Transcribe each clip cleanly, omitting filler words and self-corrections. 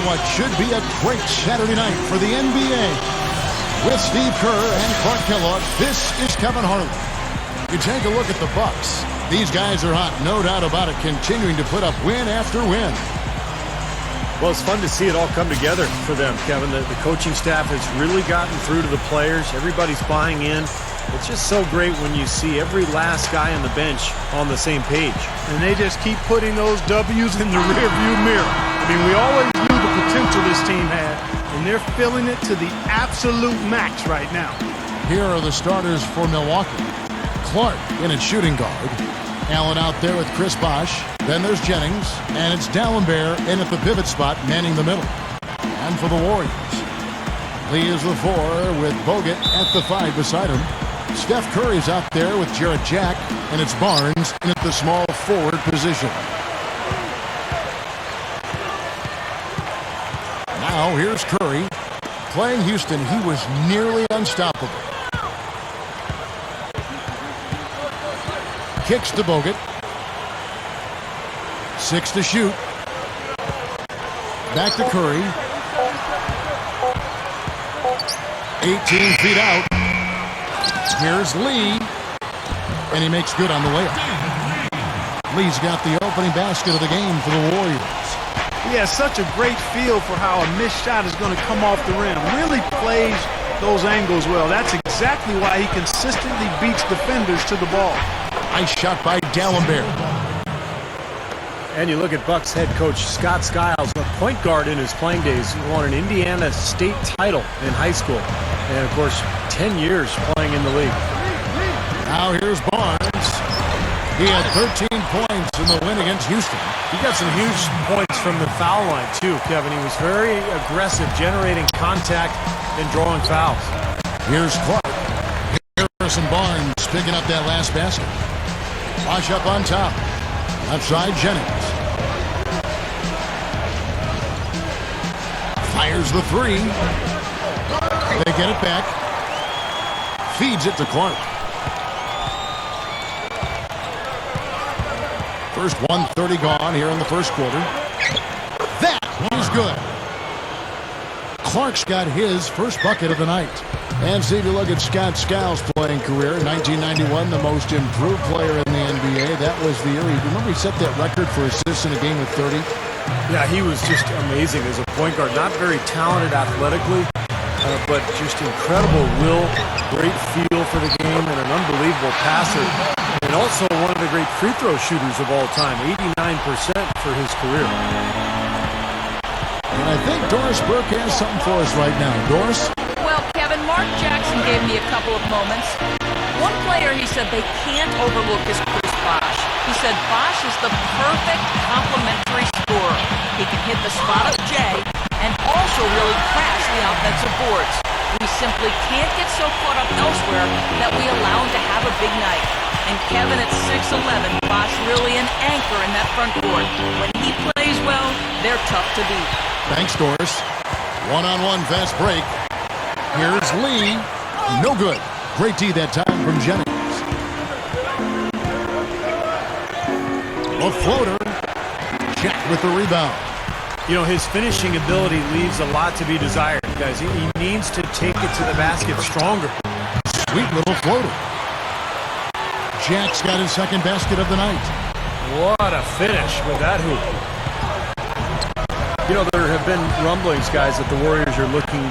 what should be a great Saturday night for the NBA. With Steve Kerr and Clark Kellogg, this is Kevin Harlan. You take a look at the Bucks. These guys are hot, no doubt about it, continuing to put up win after win. Well, it's fun to see it all come together for them, Kevin. The coaching staff has really gotten through to the players. Everybody's buying in. It's just so great when you see every last guy on the bench on the same page. And they just keep putting those W's in the rearview mirror. I mean, we always knew the potential this team had, and they're filling it to the absolute max right now. Here are the starters for Milwaukee. Clark in at shooting guard. Allen out there with Chris Bosh. Then there's Jennings, and it's D'Alembert in at the pivot spot, manning the middle. And for the Warriors, Lee is the 4 with Bogut at the 5 beside him. Steph Curry's out there with Jarrett Jack, and it's Barnes in at the small forward position. Now here's Curry. Playing Houston, he was nearly unstoppable. Kicks to Bogut. 6 to shoot. Back to Curry. 18 feet out. Here's Lee. And he makes good on the layup. Lee's got the opening basket of the game for the Warriors. He has such a great feel for how a missed shot is going to come off the rim. Really plays those angles well. That's exactly why he consistently beats defenders to the ball. Nice shot by D'Alembert. And you look at Bucks head coach Scott Skiles, a point guard in his playing days. He won an Indiana state title in high school. And, of course, 10 years playing in the league. Now here's Barnes. He had 13 points in the win against Houston. He got some huge points from the foul line, too, Kevin. He was very aggressive, generating contact and drawing fouls. Here's Clark. Harrison Barnes picking up that last basket. Bosh up on top. Outside Jennings. Fires the 3. They get it back. Feeds it to Clark. First 1:30 gone here in the first quarter. That is good. Clark's got his first bucket of the night. And see if you look at Scott Skiles' playing career. 1991, the most improved player in the NBA. That was the year. Remember he set that record for assists in a game with 30? Yeah, he was just amazing as a point guard. Not very talented athletically, but just incredible will, great feel for the game, and an unbelievable passer. And also one of the great free throw shooters of all time, 89% for his career. And I think Doris Burke has something for us right now. Doris? Well, Kevin, Mark Jackson gave me a couple of moments. One player he said they can't overlook is Chris Bosh. He said Bosh is the perfect complementary scorer. He can hit the spot up J and also really crash the offensive boards. We simply can't get so caught up elsewhere that we allow him to have a big night. And Kevin at 6'11", Bosh really an anchor in that front court. When he plays well, they're tough to beat. Thanks, Doris. One-on-one fast break. Here's Lee. No good. Great D that time from Jennings. A floater. Jack with the rebound. You know, his finishing ability leaves a lot to be desired, guys. He needs to take it to the basket stronger. Sweet little floater. Jack's got his second basket of the night. What a finish with that hoop. You know, there have been rumblings, guys, that the Warriors are looking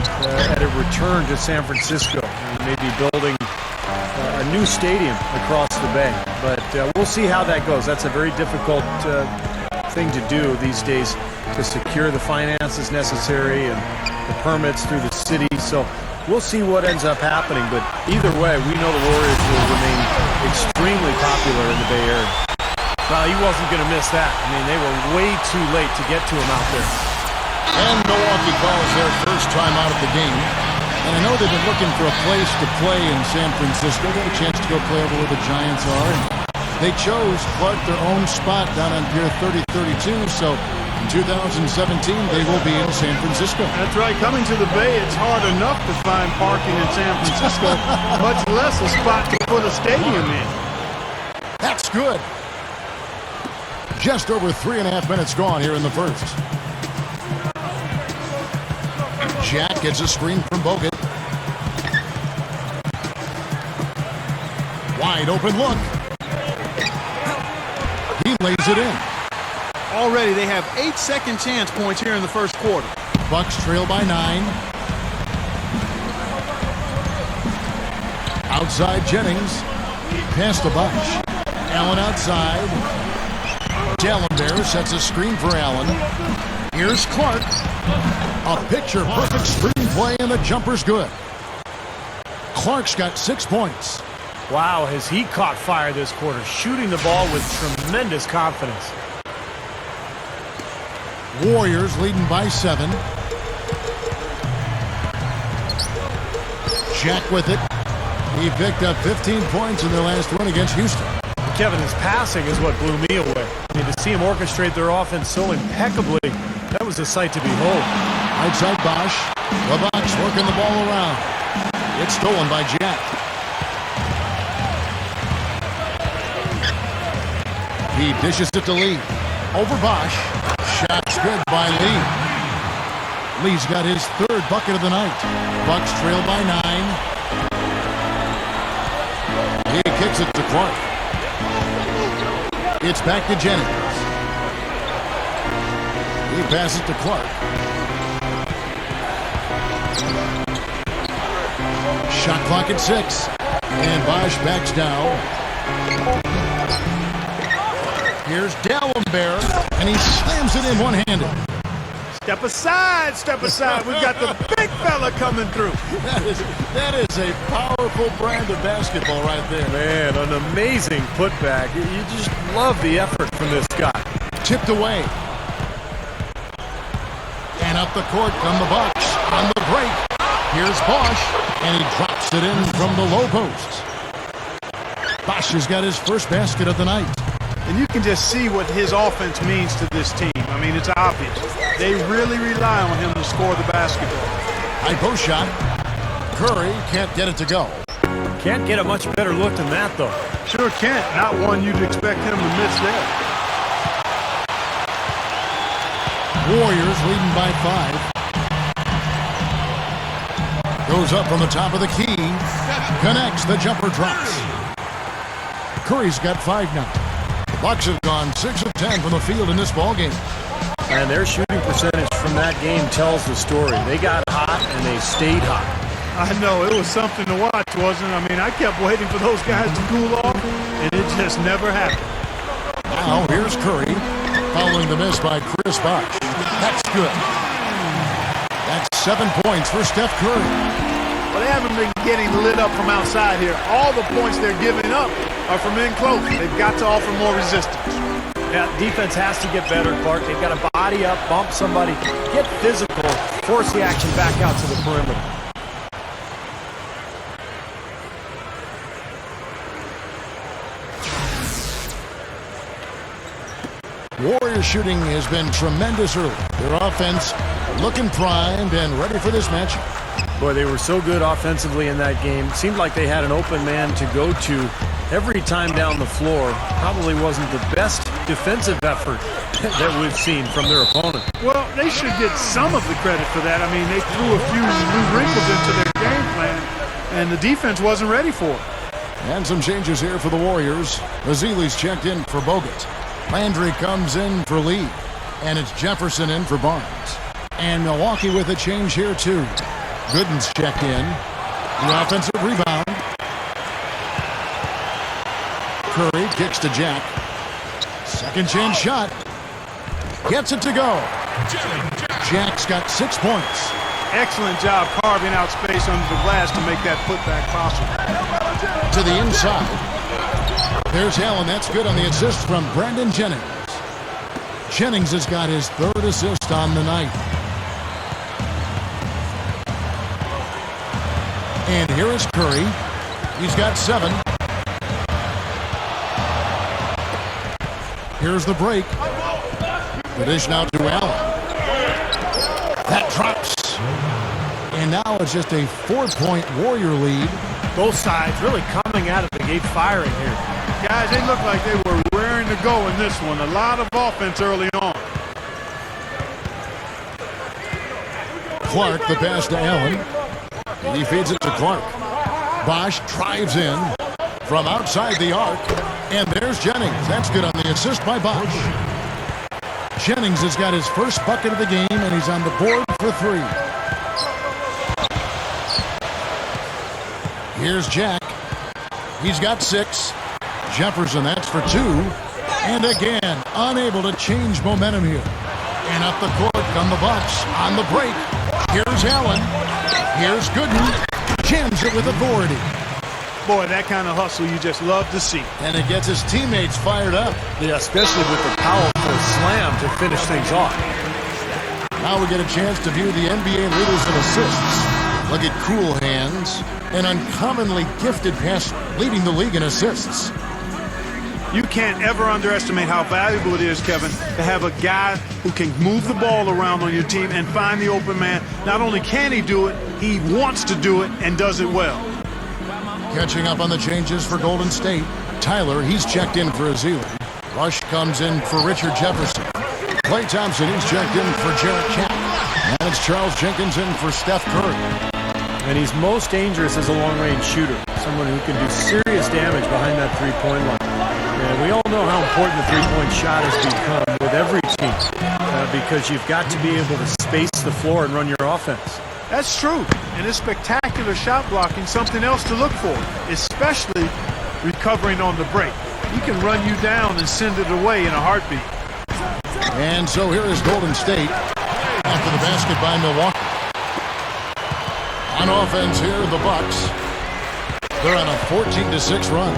at a return to San Francisco. Maybe building a new stadium across the bay. But we'll see how that goes. That's a very difficult thing to do these days, to secure the finances necessary and the permits through the city. So we'll see what ends up happening. But either way, we know the Warriors will remain extremely popular in the Bay Area. Well, he wasn't going to miss that. I mean, they were way too late to get to him out there. And Milwaukee calls their first time out of the game. And I know they've been looking for a place to play in San Francisco. They had a chance to go play over where the Giants are. And they chose Clark their own spot down on Pier 3032. So in 2017, they will be in San Francisco. That's right. Coming to the Bay, it's hard enough to find parking in San Francisco, much less a spot to put a stadium in. That's good. Just over 3.5 minutes gone here in the first. Jack gets a screen from Bogut. Wide open look. He lays it in. Already they have 8 second chance points here in the first quarter. Bucks trail by 9. Outside Jennings. Pass to Bosh. Allen outside. Dallenberg sets a screen for Allen. Here's Clark. A picture-perfect screenplay, and the jumper's good. Clark's got 6 points. Wow, has he caught fire this quarter, shooting the ball with tremendous confidence. Warriors leading by 7. Jack with it. He picked up 15 points in their last win against Houston. Kevin, his passing is what blew me away. I mean, to see him orchestrate their offense so impeccably, that was a sight to behold. Outside Bosh. The Bucks working the ball around. It's stolen by Jack. He dishes it to Lee. Over Bosh. Shot's good by Lee. Lee's got his 3rd bucket of the night. Bucks trail by 9. He kicks it to Clark. It's back to Jennings. He passes to Clark. Shot clock at 6. And Bosh backs down. Here's Dallenberg, and he slams it in one-handed. Step aside, step aside. We've got the big fella coming through. That is a powerful brand of basketball right there. Man, an amazing putback. You just love the effort from this guy. Tipped away. And up the court come the Bucks on the break. Here's Bosh, and he drops it in from the low post. Bosh has got his first basket of the night. And you can just see what his offense means to this team. I mean, it's obvious. They really rely on him to score the basketball. High post shot. Curry can't get it to go. Can't get a much better look than that, though. Sure can't. Not one you'd expect him to miss there. Warriors leading by 5. Goes up from the top of the key. Connects. The jumper drops. Curry's got 5 now. The Bucks have gone 6 of 10 from the field in this ballgame. And their shooting percentage from that game tells the story. They got hot, and they stayed hot. I know. It was something to watch, wasn't it? I mean, I kept waiting for those guys to cool off, and it just never happened. Now, here's Curry, following the miss by Chris Bosh. That's good. That's 7 points for Steph Curry. Well, they haven't been getting lit up from outside here. All the points they're giving up are from in close. They've got to offer more resistance. Yeah, defense has to get better, Clark. They've got to body up, bump somebody, get physical, force the action back out to the perimeter. Warriors shooting has been tremendous early. Their offense looking primed and ready for this matchup. Boy, they were so good offensively in that game. It seemed like they had an open man to go to every time down the floor. Probably wasn't the best defensive effort that we've seen from their opponent. Well, they should get some of the credit for that. I mean, they threw a few new wrinkles into their game plan, and the defense wasn't ready for it. And some changes here for the Warriors. Mazzili's checked in for Bogut. Landry comes in for Lee. And it's Jefferson in for Barnes. And Milwaukee with a change here, too. Gooden's checked in. The offensive rebound. Curry kicks to Jack. Second chance shot. Gets it to go. Jack's got 6 points. Excellent job carving out space under the glass to make that putback possible. To the inside. There's Allen. That's good on the assist from Brandon Jennings. Jennings has got his 3rd assist on the night. And here is Curry. He's got 7. Here's the break. The dish now to Allen. That drops. And now it's just a 4-point Warrior lead. Both sides really coming out of the gate firing here. Guys, they look like they were raring to go in this one. A lot of offense early on. Clark, the pass to Allen. He feeds it to Clark. Bosh drives in from outside the arc. And there's Jennings. That's good on the assist by Bosh. Jennings has got his first bucket of the game, and he's on the board for 3. Here's Jack. He's got 6. Jefferson, that's for 2. And again, unable to change momentum here. And up the court come the Bucks on the break. Here's Allen. Here's Gooden. Jams it with authority. Boy, that kind of hustle you just love to see. And it gets his teammates fired up. Yeah, especially with the powerful slam to finish things off. Now we get a chance to view the NBA leaders in assists. Look at cool hands. An uncommonly gifted passer leading the league in assists. You can't ever underestimate how valuable it is, Kevin, to have a guy who can move the ball around on your team and find the open man. Not only can he do it, he wants to do it and does it well. Catching up on the changes for Golden State. Tyler, he's checked in for Azili. Rush comes in for Richard Jefferson. Klay Thompson, he's checked in for Jarrett Cap. And it's Charles Jenkins in for Steph Curry. And he's most dangerous as a long-range shooter. Someone who can do serious damage behind that three-point line. And we all know how important the three-point shot has become with every team because you've got to be able to space the floor and run your offense. That's true. And his spectacular shot blocking, something else to look for, especially recovering on the break. He can run you down and send it away in a heartbeat. And so here is Golden State after the basket by Milwaukee. On offense here, the Bucks. They're on a 14-6 run.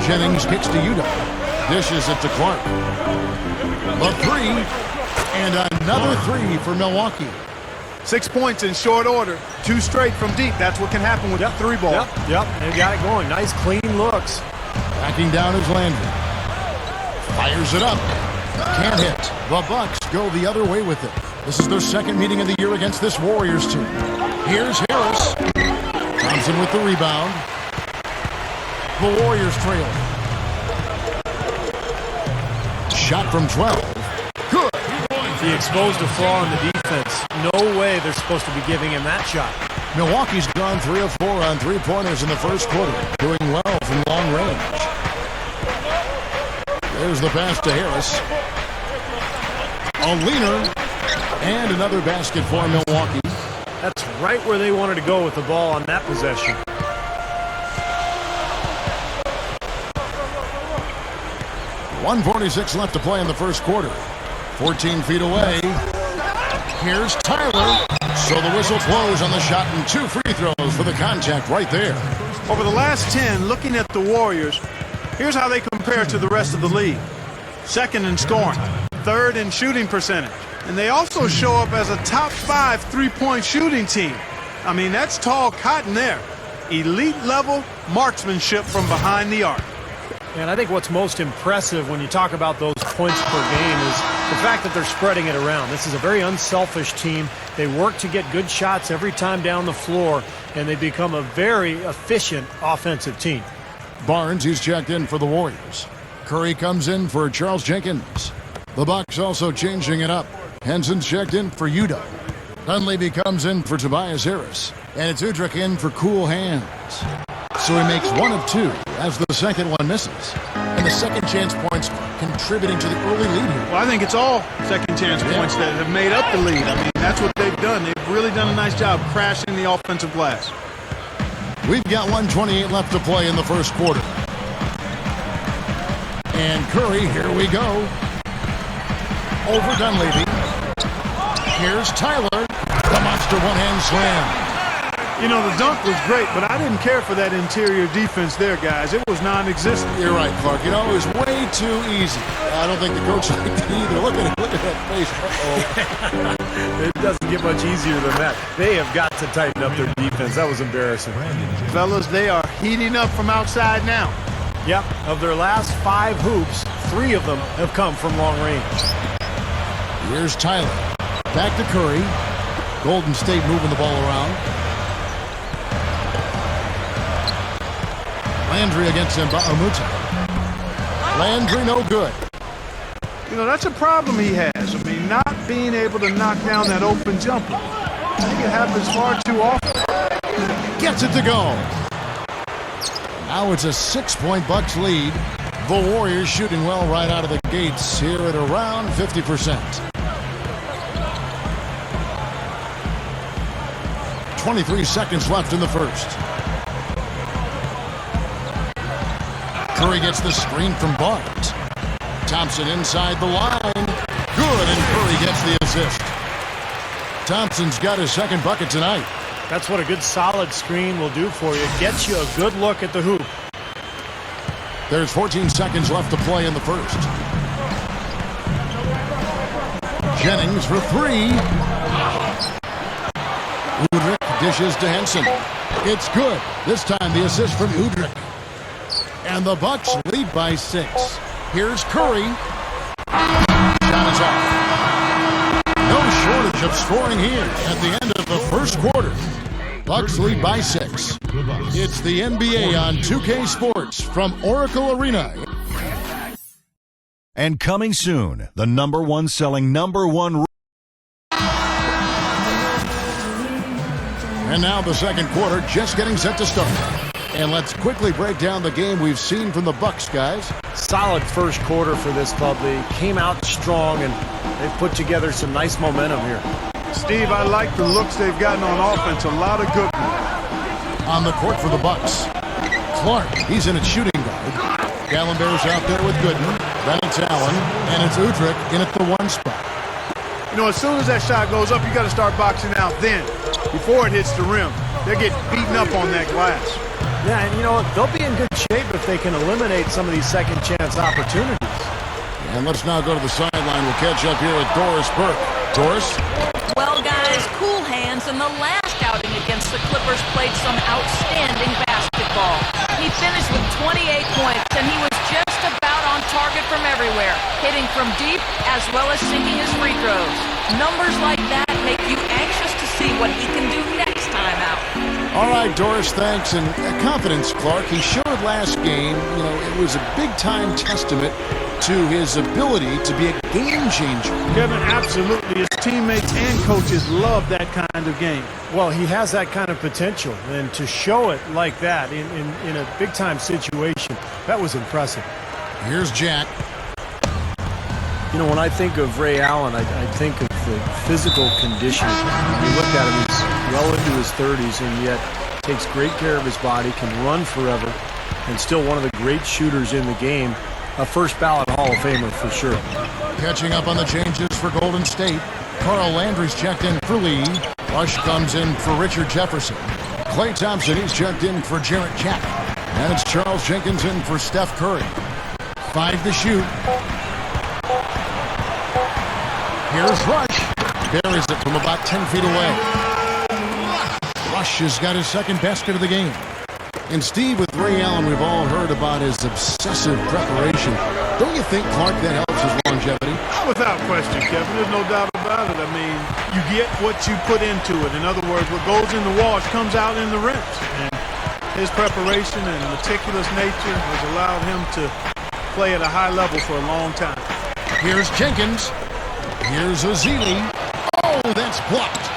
Jennings kicks to Utah. Dishes it to Clark. The 3. And another 3 for Milwaukee. 6 points in short order. 2 straight from deep. That's what can happen with the 3 ball. Yep. They got it going. Nice, clean looks. Backing down is Landry. Fires it up. Can't hit. The Bucks go the other way with it. This is their second meeting of the year against this Warriors team. Here's Harris. Thompson with the rebound. The Warriors trail. Shot from 12. Good. He exposed a flaw in the defense. No way they're supposed to be giving him that shot. Milwaukee's gone 3 of 4 on 3-pointers in the first quarter. Doing well from long range. There's the pass to Harris. A leaner. And another basket for Milwaukee. That's right where they wanted to go with the ball on that possession. .146 left to play in the first quarter. 14 feet away. Here's Tyler. So the whistle blows on the shot and 2 free throws for the contact right there. Over the last 10, looking at the Warriors, here's how they compare to the rest of the league. 2nd in scoring, 3rd in shooting percentage. And they also show up as a top 5 3-point shooting team. I mean, that's tall cotton there. Elite level marksmanship from behind the arc. And I think what's most impressive when you talk about those points per game is the fact that they're spreading it around. This is a very unselfish team. They work to get good shots every time down the floor, and they become a very efficient offensive team. Barnes, he's checked in for the Warriors. Curry comes in for Charles Jenkins. The Bucks also changing it up. Henson's checked in for Udo. Dunleavy comes in for Tobias Harris. And it's Udrich in for cool hands. So he makes 1 of 2 as the second one misses. And the second chance points contributing to the early lead here. Well, I think it's all second chance points that have made up the lead. I mean, that's what they've done. They've really done a nice job crashing the offensive glass. We've got 1:28 left to play in the first quarter. And Curry, here we go. Over Dunleavy. Here's Tyler. The monster one-hand slam. You know, the dunk was great, but I didn't care for that interior defense there, guys. It was non-existent. You're right, Clark. You know, it was way too easy. I don't think the coach liked it either. Look at that face. Uh-oh. It doesn't get much easier than that. They have got to tighten up their defense. That was embarrassing. Fellas, they are heating up from outside now. Yep, of their last 5 hoops, 3 of them have come from long range. Here's Tyler. Back to Curry. Golden State moving the ball around. Landry against Mba'amoute. Landry no good. You know, that's a problem he has. I mean, not being able to knock down that open jumper. I think it happens far too often. Gets it to go. Now it's a 6-point Bucks lead. The Warriors shooting well right out of the gates here at around 50%. 23 seconds left in the first. Curry gets the screen from Bart. Thompson inside the line. Good, and Curry gets the assist. Thompson's got his second bucket tonight. That's what a good solid screen will do for you. Gets you a good look at the hoop. There's 14 seconds left to play in the first. Jennings for three. Udrich dishes to Henson. It's good. This time the assist from Udrich. And the Bucks lead by 6. Here's Curry. Shot is off. No shortage of scoring here at the end of the first quarter. Bucks lead by 6. It's the NBA on 2K Sports from Oracle Arena. And coming soon, the #1 selling #1. And now the second quarter just getting set to start. And let's quickly break down the game we've seen from the Bucks, guys. Solid first quarter for this club. They came out strong, and they've put together some nice momentum here. Steve, I like the looks they've gotten on offense. A lot of good ones. On the court for the Bucks. Clark, he's in at shooting guard. Gallenberg's out there with Gooden. Then it's Allen, and it's Udrich in at the 1 spot. You know, as soon as that shot goes up, you got to start boxing out then, before it hits the rim. They're getting beaten up on that glass. Yeah, and you know what? They'll be in good shape if they can eliminate some of these second chance opportunities. And let's now go to the sideline. We'll catch up here with Doris Burke. Doris? Well, guys, cool hands in the last outing against the Clippers played some outstanding basketball. He finished with 28 points, and he was just about on target from everywhere, hitting from deep as well as sinking his free throws. Numbers like that make you anxious to see what he can do next time out. All right, Doris, thanks. And confidence, Clark. He showed last game, you know, it was a big-time testament to his ability to be a game changer. Kevin, absolutely. His teammates and coaches love that kind of game. Well, he has that kind of potential, and to show it like that in a big-time situation, that was impressive. Here's Jack. You know, when I think of Ray Allen, I think of the physical condition. You look at him, he's well into his 30s, and yet takes great care of his body, can run forever, and still one of the great shooters in the game. A first ballot Hall of Famer for sure. Catching up on the changes for Golden State. Carl Landry's checked in for Lee. Bush comes in for Richard Jefferson. Klay Thompson, he's checked in for Jarrett Jack. And it's Charles Jenkins in for Steph Curry. 5 to shoot. Here's Rush. Buries it from about 10 feet away. Rush has got his second basket of the game. And Steve, with Ray Allen, we've all heard about his obsessive preparation. Don't you think, Clark, that helps his longevity? Without question, Kevin. There's no doubt about it. I mean, you get what you put into it. In other words, what goes in the wash comes out in the rinse. And his preparation and meticulous nature has allowed him to play at a high level for a long time. Here's Jenkins. Here's Azili. Oh, that's blocked.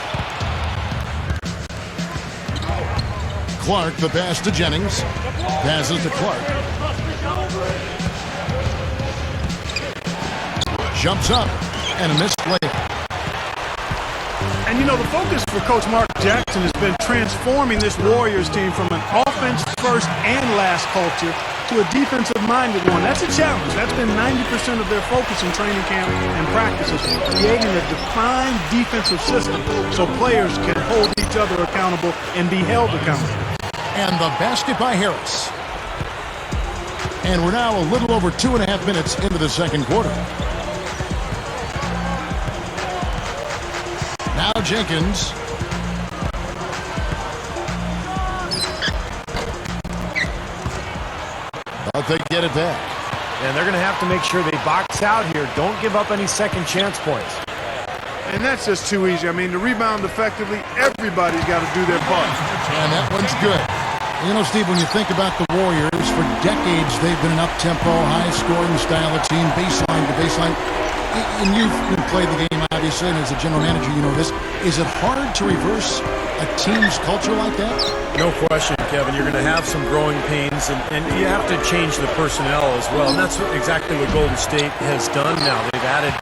Clark, the pass to Jennings. Passes to Clark. Jumps up, and a missed play. And, you know, the focus for Coach Mark Jackson has been transforming this Warriors team from an offense first and last culture to a defensive-minded one. That's a challenge. That's been 90% of their focus in training camp and practices, creating a defined defensive system so players can hold each other accountable and be held accountable. And the basket by Harris. And we're now a little over 2.5 minutes into the second quarter. Now Jenkins. But they get it back. And they're going to have to make sure they box out here. Don't give up any second chance points. And that's just too easy. I mean, to rebound effectively, everybody's got to do their part. And that one's good. You know, Steve, when you think about the Warriors, for decades they've been an up-tempo, high-scoring style of team, baseline to baseline. And you've played the game, obviously, and as a general manager, you know this. Is it hard to reverse a team's culture like that? No question, Kevin. You're going to have some growing pains, and you have to change the personnel as well. And that's exactly what Golden State has done now. They've added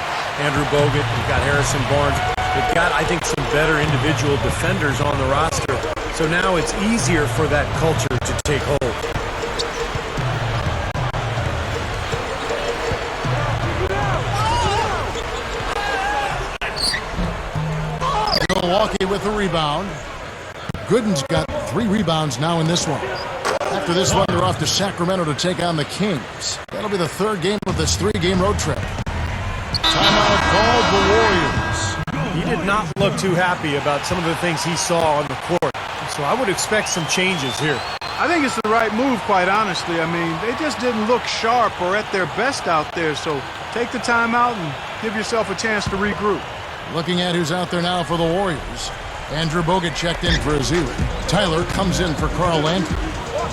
Andrew Bogut. They've got Harrison Barnes. They've got, I think, some better individual defenders on the roster. So now it's easier for that culture to take hold. Milwaukee with the rebound. Gooden's got 3 rebounds now in this one. After this one, they're off to Sacramento to take on the Kings. That'll be the 3rd game of this 3-game road trip. Timeout called the Warriors. He did not look too happy about some of the things he saw on the court. So I would expect some changes here. I think it's the right move, quite honestly. I mean, they just didn't look sharp or at their best out there. So take the timeout and give yourself a chance to regroup. Looking at who's out there now for the Warriors. Andrew Bogut checked in for Azir. Tyler comes in for Carl Landry.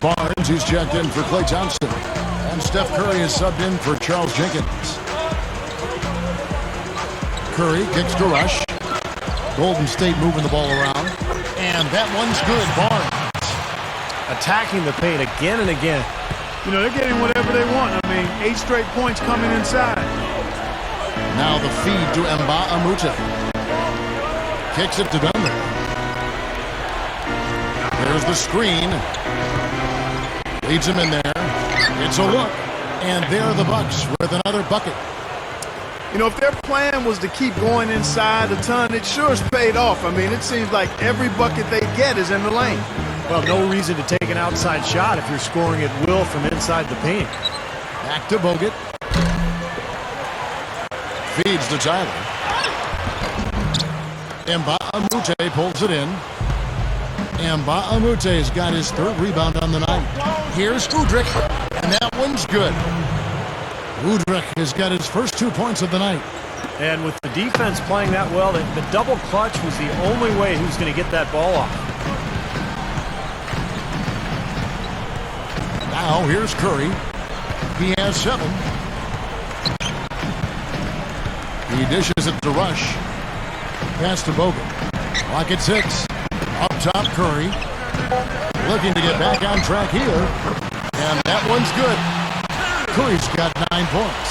Barnes, who's checked in for Klay Thompson. And Steph Curry is subbed in for Charles Jenkins. Curry kicks to Rush. Golden State moving the ball around. And that one's good. Barnes attacking the paint again and again. You know, they're getting whatever they want. I mean, 8 straight points coming inside. Now the feed to Nba2K13. Kicks it to Dunlap. There's the screen. Leads him in there. It's a look. And there are the Bucks with another bucket. You know, if their plan was to keep going inside a ton, it sure has paid off. I mean, it seems like every bucket they get is in the lane. Well, no reason to take an outside shot if you're scoring at will from inside the paint. Back to Bogut. Feeds to Tyler. Nba2K13 pulls it in. Nba2K13's got his 3rd rebound on the night. Here's Udrih, and that one's good. Udrih has got his first 2 points of the night. And with the defense playing that well, the double clutch was the only way he was going to get that ball off. Now here's Curry. He has 7. He dishes it to Rush. Pass to Bogut. Clock at 6. Up top, Curry. Looking to get back on track here. And that one's good. Curry's got 9 points.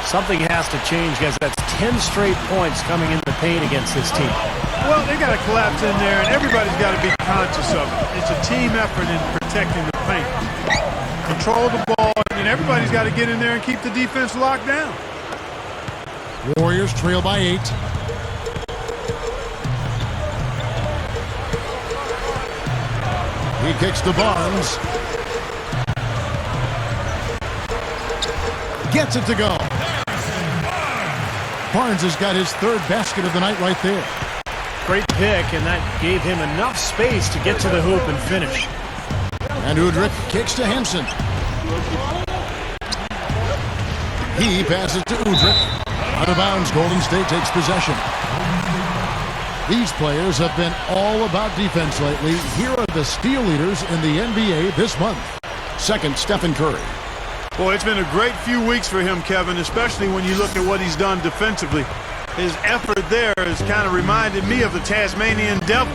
Something has to change, guys. That's 10 straight points coming in the paint against this team. Well, they got to collapse in there, and everybody's got to be conscious of it. It's a team effort in protecting the paint. Control the ball, and everybody's got to get in there and keep the defense locked down. Warriors trail by 8. He kicks to Barnes. Gets it to go. Barnes has got his 3rd basket of the night right there. Great pick, and that gave him enough space to get to the hoop and finish. And Udrih kicks to Hampson. He passes to Udrih. Out of bounds, Golden State takes possession. These players have been all about defense lately. Here are the steal leaders in the NBA this month. Second, Stephen Curry. Boy, it's been a great few weeks for him, Kevin, especially when you look at what he's done defensively. His effort there has kind of reminded me of the Tasmanian Devil,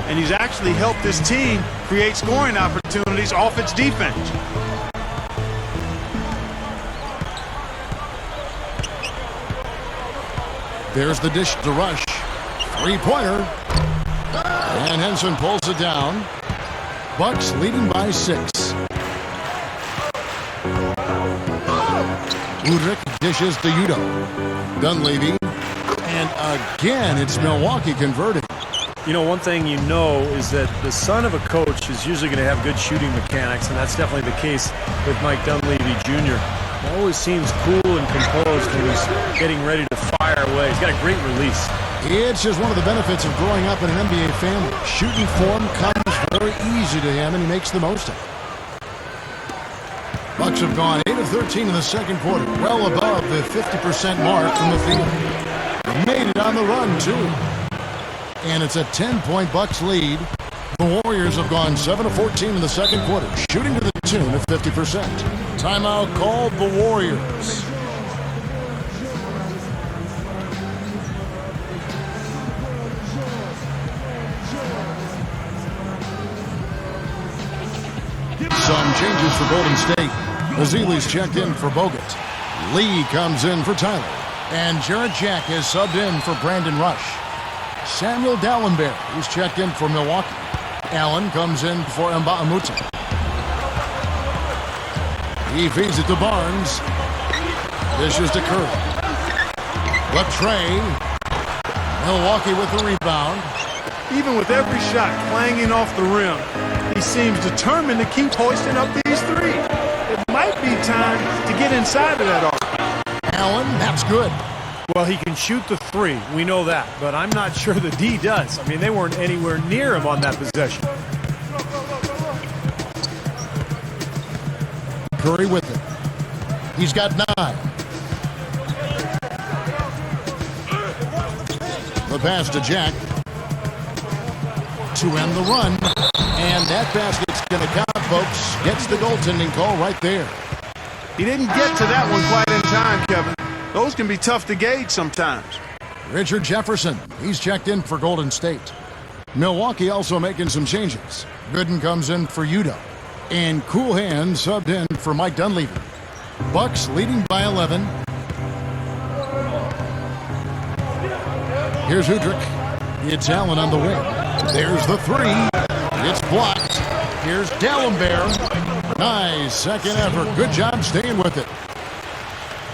and he's actually helped this team create scoring opportunities off its defense. There's the dish to Rush. 3-pointer. And Henson pulls it down. Bucks leading by 6. Udrih dishes to Udo. Dunleavy. And again, it's Milwaukee converting. You know, one thing you know is that the son of a coach is usually going to have good shooting mechanics, and that's definitely the case with Mike Dunleavy Jr. He always seems cool and composed when he's getting ready to fire away. He's got a great release. It's just one of the benefits of growing up in an NBA family. Shooting form comes very easy to him, and he makes the most of it. Bucks have gone 8 of 13 in the second quarter, well above the 50% mark from the field. Made it on the run, too. And it's a 10-point Bucks lead. The Warriors have gone 7 of 14 in the second quarter, shooting to the tune of 50%. Timeout called the Warriors. Some changes for Golden State. Ezeli's checked in for Bogut. Lee comes in for Tyler. And Jarrett Jack is subbed in for Brandon Rush. Samuel Dallenberg is checked in for Milwaukee. Allen comes in for Nba2K13. He feeds it to Barnes. Dishes to Curry. Trey. Milwaukee with the rebound. Even with every shot clanging off the rim, he seems determined to keep hoisting up these three. It might be time to get inside of that arc. Allen, that's good. Well, he can shoot the three. We know that. But I'm not sure the D does. I mean, they weren't anywhere near him on that possession. Curry with it. He's got 9. The pass to Jack. To end the run. And that basket's going to count, folks. Gets the goaltending call right there. He didn't get to that one quite in time, Kevin. Those can be tough to gauge sometimes. Richard Jefferson, he's checked in for Golden State. Milwaukee also making some changes. Gooden comes in for Udo. And Cool Hand subbed in for Mike Dunleavy. Bucks leading by 11. Here's Udrich. It's Allen on the wing. There's the 3. It's blocked. Here's Dallenberg. Nice second effort. Good job staying with it.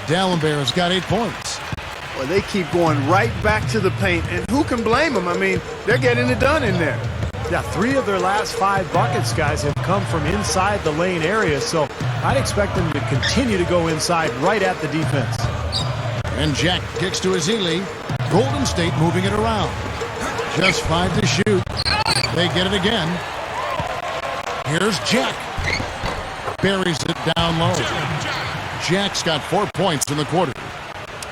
Dallenberg's got 8 points. Well, they keep going right back to the paint, and who can blame them? I mean, they're getting it done in there. Yeah, 3 of their last 5 buckets, guys, have come from inside the lane area, so I'd expect them to continue to go inside right at the defense. And Jack kicks to Ezeli. Golden State moving it around. Just 5 to shoot. They get it again. Here's Jack. Buries it down low. Jack's got 4 points in the quarter.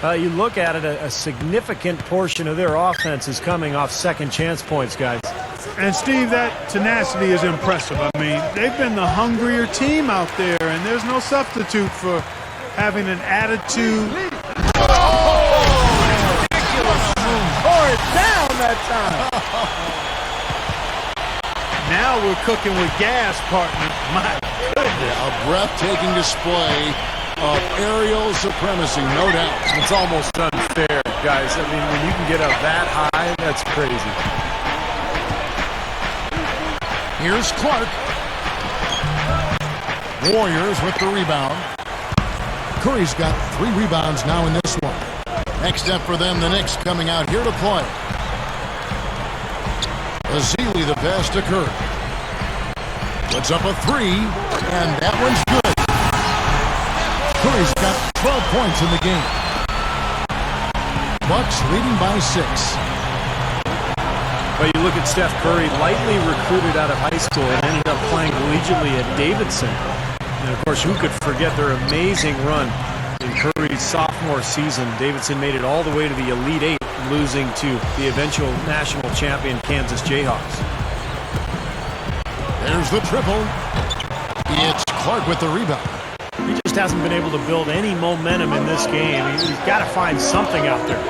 You look at it, a significant portion of their offense is coming off second chance points, guys. And, Steve, that tenacity is impressive. I mean, they've been the hungrier team out there, and there's no substitute for having an attitude. Tore it down that time. Now we're cooking with gas, partner. My goodness. A breathtaking display of aerial supremacy, no doubt. It's almost unfair, guys. I mean, when you can get up that high, that's crazy. Here's Clark. Warriors with the rebound. Curry's got 3 rebounds now in this one. Next up for them, the Knicks coming out here to play. Ezeli the pass to Curry. Puts up a 3, and that one's good. Curry's got 12 points in the game. Bucks leading by 6. But you look at Steph Curry, lightly recruited out of high school and ended up playing collegiately at Davidson. And, of course, who could forget their amazing run in Curry's sophomore season? Davidson made it all the way to the Elite 8, losing to the eventual national champion Kansas Jayhawks. There's the triple. It's Clark with the rebound. He just hasn't been able to build any momentum in this game. He's got to find something out there.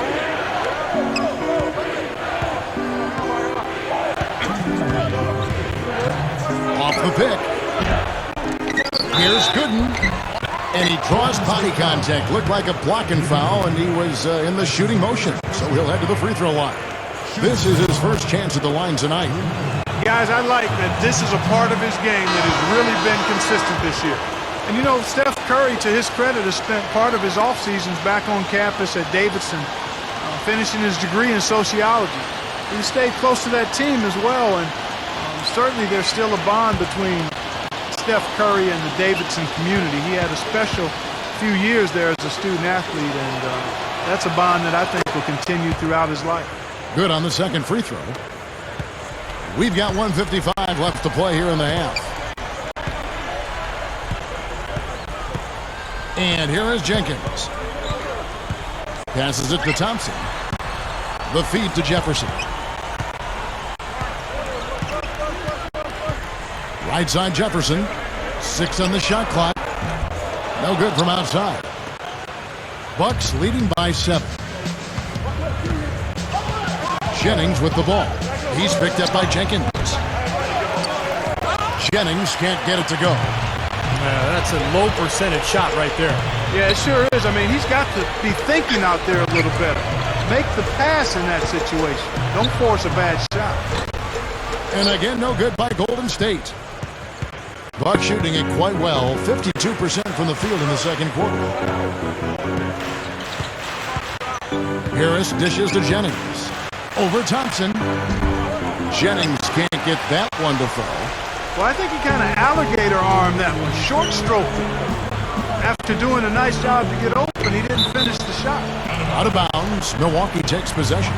Off the pick. Here's Gooden. And he draws body contact. Looked like a blocking foul, and he was in the shooting motion. So he'll head to the free throw line. This is his first chance at the line tonight. Guys, I like that this is a part of his game that has really been consistent this year. And, you know, Steph Curry, to his credit, has spent part of his off seasons back on campus at Davidson, finishing his degree in sociology. He stayed close to that team as well, and certainly there's still a bond between Steph Curry and the Davidson community. He had a special few years there as a student athlete, and that's a bond that I think will continue throughout his life. Good on the second free throw. We've got 1:55 left to play here in the half. And here is Jenkins. Passes it to Thompson. The feed to Jefferson. Right side Jefferson. 6 on the shot clock. No good from outside. Bucks leading by 7. Jennings with the ball. He's picked up by Jenkins. Jennings can't get it to go. That's a low percentage shot right there. Yeah, it sure is. I mean, he's got to be thinking out there a little better. Make the pass in that situation. Don't force a bad shot. And again, no good by Golden State. Buck shooting it quite well, 52% from the field in the second quarter. Harris dishes to Jennings. Over Thompson. Jennings can't get that one to fall. Well, I think he kind of alligator armed that one, short stroked it. After doing a nice job to get open, he didn't finish the shot. Out of bounds, Milwaukee takes possession.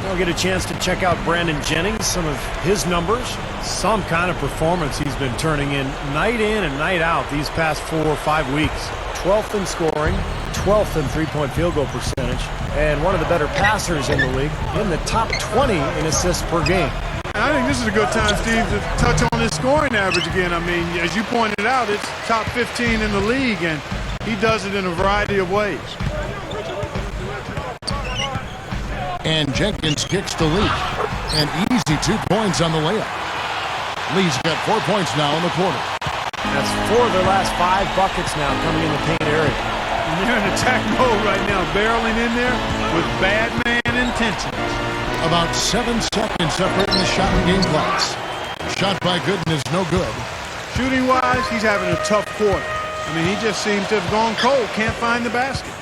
We'll get a chance to check out Brandon Jennings, some of his numbers, some kind of performance he's been turning in and night out these past 4 or 5 weeks. 12th in scoring, 12th in three-point field goal percentage, and one of the better passers in the league, in the top 20 in assists per game. I think this is a good time, Steve, to touch on his scoring average again. I mean, as you pointed out, it's top 15 in the league, and he does it in a variety of ways. And Jenkins kicks to Lee. An easy 2 points on the layup. Lee's got 4 points now in the quarter. That's 4 of their last 5 buckets now coming in the paint area. And they're in attack mode right now, barreling in there with bad man intentions. About 7 seconds separating the shot and game clocks. Shot by Gooden is no good. Shooting-wise, he's having a tough quarter. I mean, he just seems to have gone cold, can't find the basket.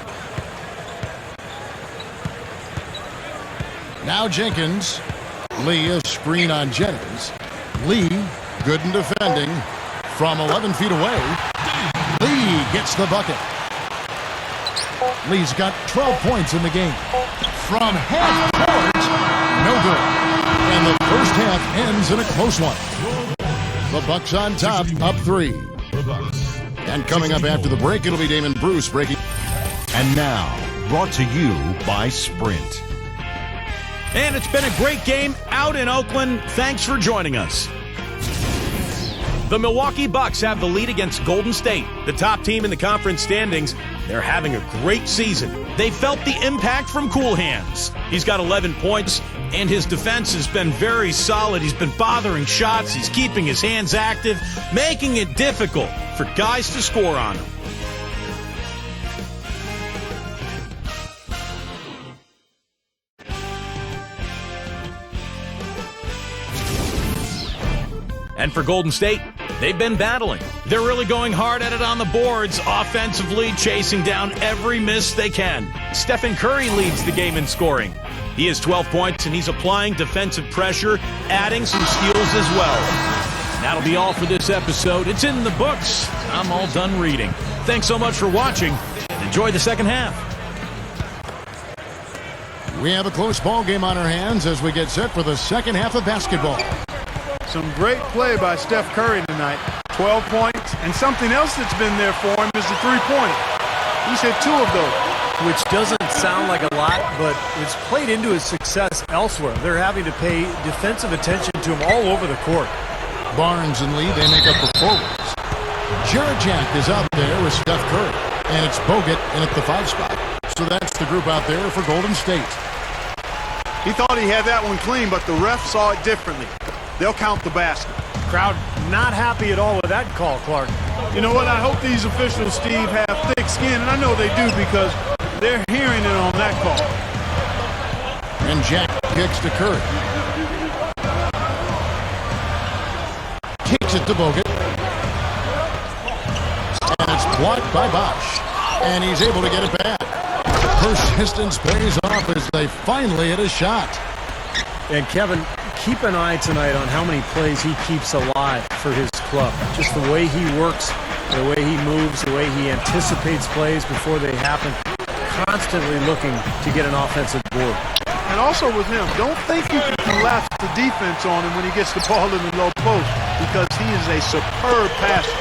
Now Jenkins. Lee, a screen on Jennings. Lee, Gooden defending from 11 feet away. Lee gets the bucket. Lee's got 12 points in the game. From half court, no good. And the first half ends in a close one. The Bucks on top, up 3. And coming up after the break, it'll be Damon Bruce breaking. And now, brought to you by Sprint. And it's been a great game out in Oakland. Thanks for joining us. The Milwaukee Bucks have the lead against Golden State, the top team in the conference standings. They're having a great season. They felt the impact from Cool Hands. He's got 11 points, and his defense has been very solid. He's been bothering shots. He's keeping his hands active, making it difficult for guys to score on him. And for Golden State, they've been battling. They're really going hard at it on the boards, offensively chasing down every miss they can. Stephen Curry leads the game in scoring. He has 12 points, and he's applying defensive pressure, adding some steals as well. And that'll be all for this episode. It's in the books. I'm all done reading. Thanks so much for watching, and enjoy the second half. We have a close ball game on our hands as we get set for the second half of basketball. Some great play by Steph Curry tonight. 12 points, and something else that's been there for him is the three-point. He's hit 2 of those. Which doesn't sound like a lot, but it's played into his success elsewhere. They're having to pay defensive attention to him all over the court. Barnes and Lee, they make up the forwards. Jarrett Jack is out there with Steph Curry, and it's Bogut in at the 5 spot. So that's the group out there for Golden State. He thought he had that one clean, but the ref saw it differently. They'll count the basket. Crowd not happy at all with that call, Clark. You know what? I hope these officials, Steve, have thick skin, and I know they do because they're hearing it on that call. And Jack kicks to Curry. Kicks it to Bogut. And it's blocked by Bosh. And he's able to get it back. Persistence pays off as they finally hit a shot. And Kevin, keep an eye tonight on how many plays he keeps alive for his club. Just the way he works, the way he moves, the way he anticipates plays before they happen. Constantly looking to get an offensive board. And also with him, don't think you can collapse the defense on him when he gets the ball in the low post because he is a superb passer.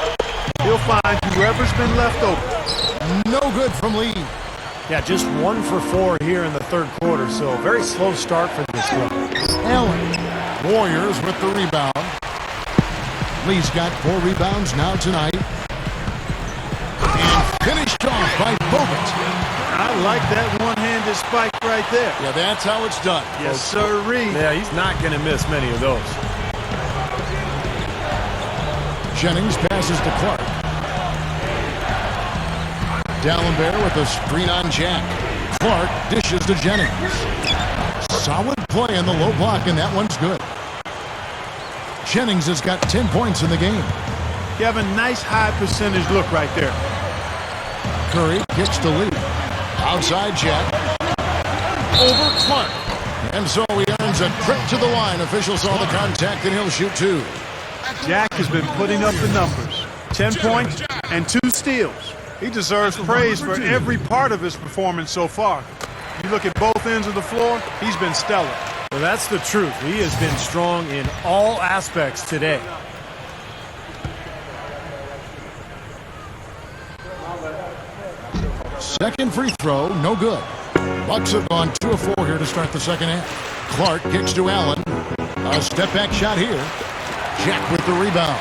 He'll find whoever's been left open. No good from Lee. Yeah, just 1 for 4 here in the third quarter, so a very slow start for this club. Allen. Warriors with the rebound. Lee's got 4 rebounds now tonight. And finished off by Bogut. I like that one-handed spike right there. Yeah, that's how it's done. Yes, sirree. Yeah, he's not going to miss many of those. Jennings passes to Clark. D'Alembert with a screen on Jack. Clark dishes to Jennings. Solid play in the low block, and that one's good. Jennings has got 10 points in the game. You have a nice high percentage look right there. Curry kicks to Lee. Outside Jack. Over Clark. And so he earns a trip to the line. Officials saw the contact, and he'll shoot 2. Jack has been putting up the numbers. 10 points and 2 steals. He deserves praise for every part of his performance so far. You look at both ends of the floor, he's been stellar. Well, that's the truth. He has been strong in all aspects today. Second free throw, no good. Bucks have gone 2 of 4 here to start the second half. Clark kicks to Allen. A step-back shot here. Jack with the rebound.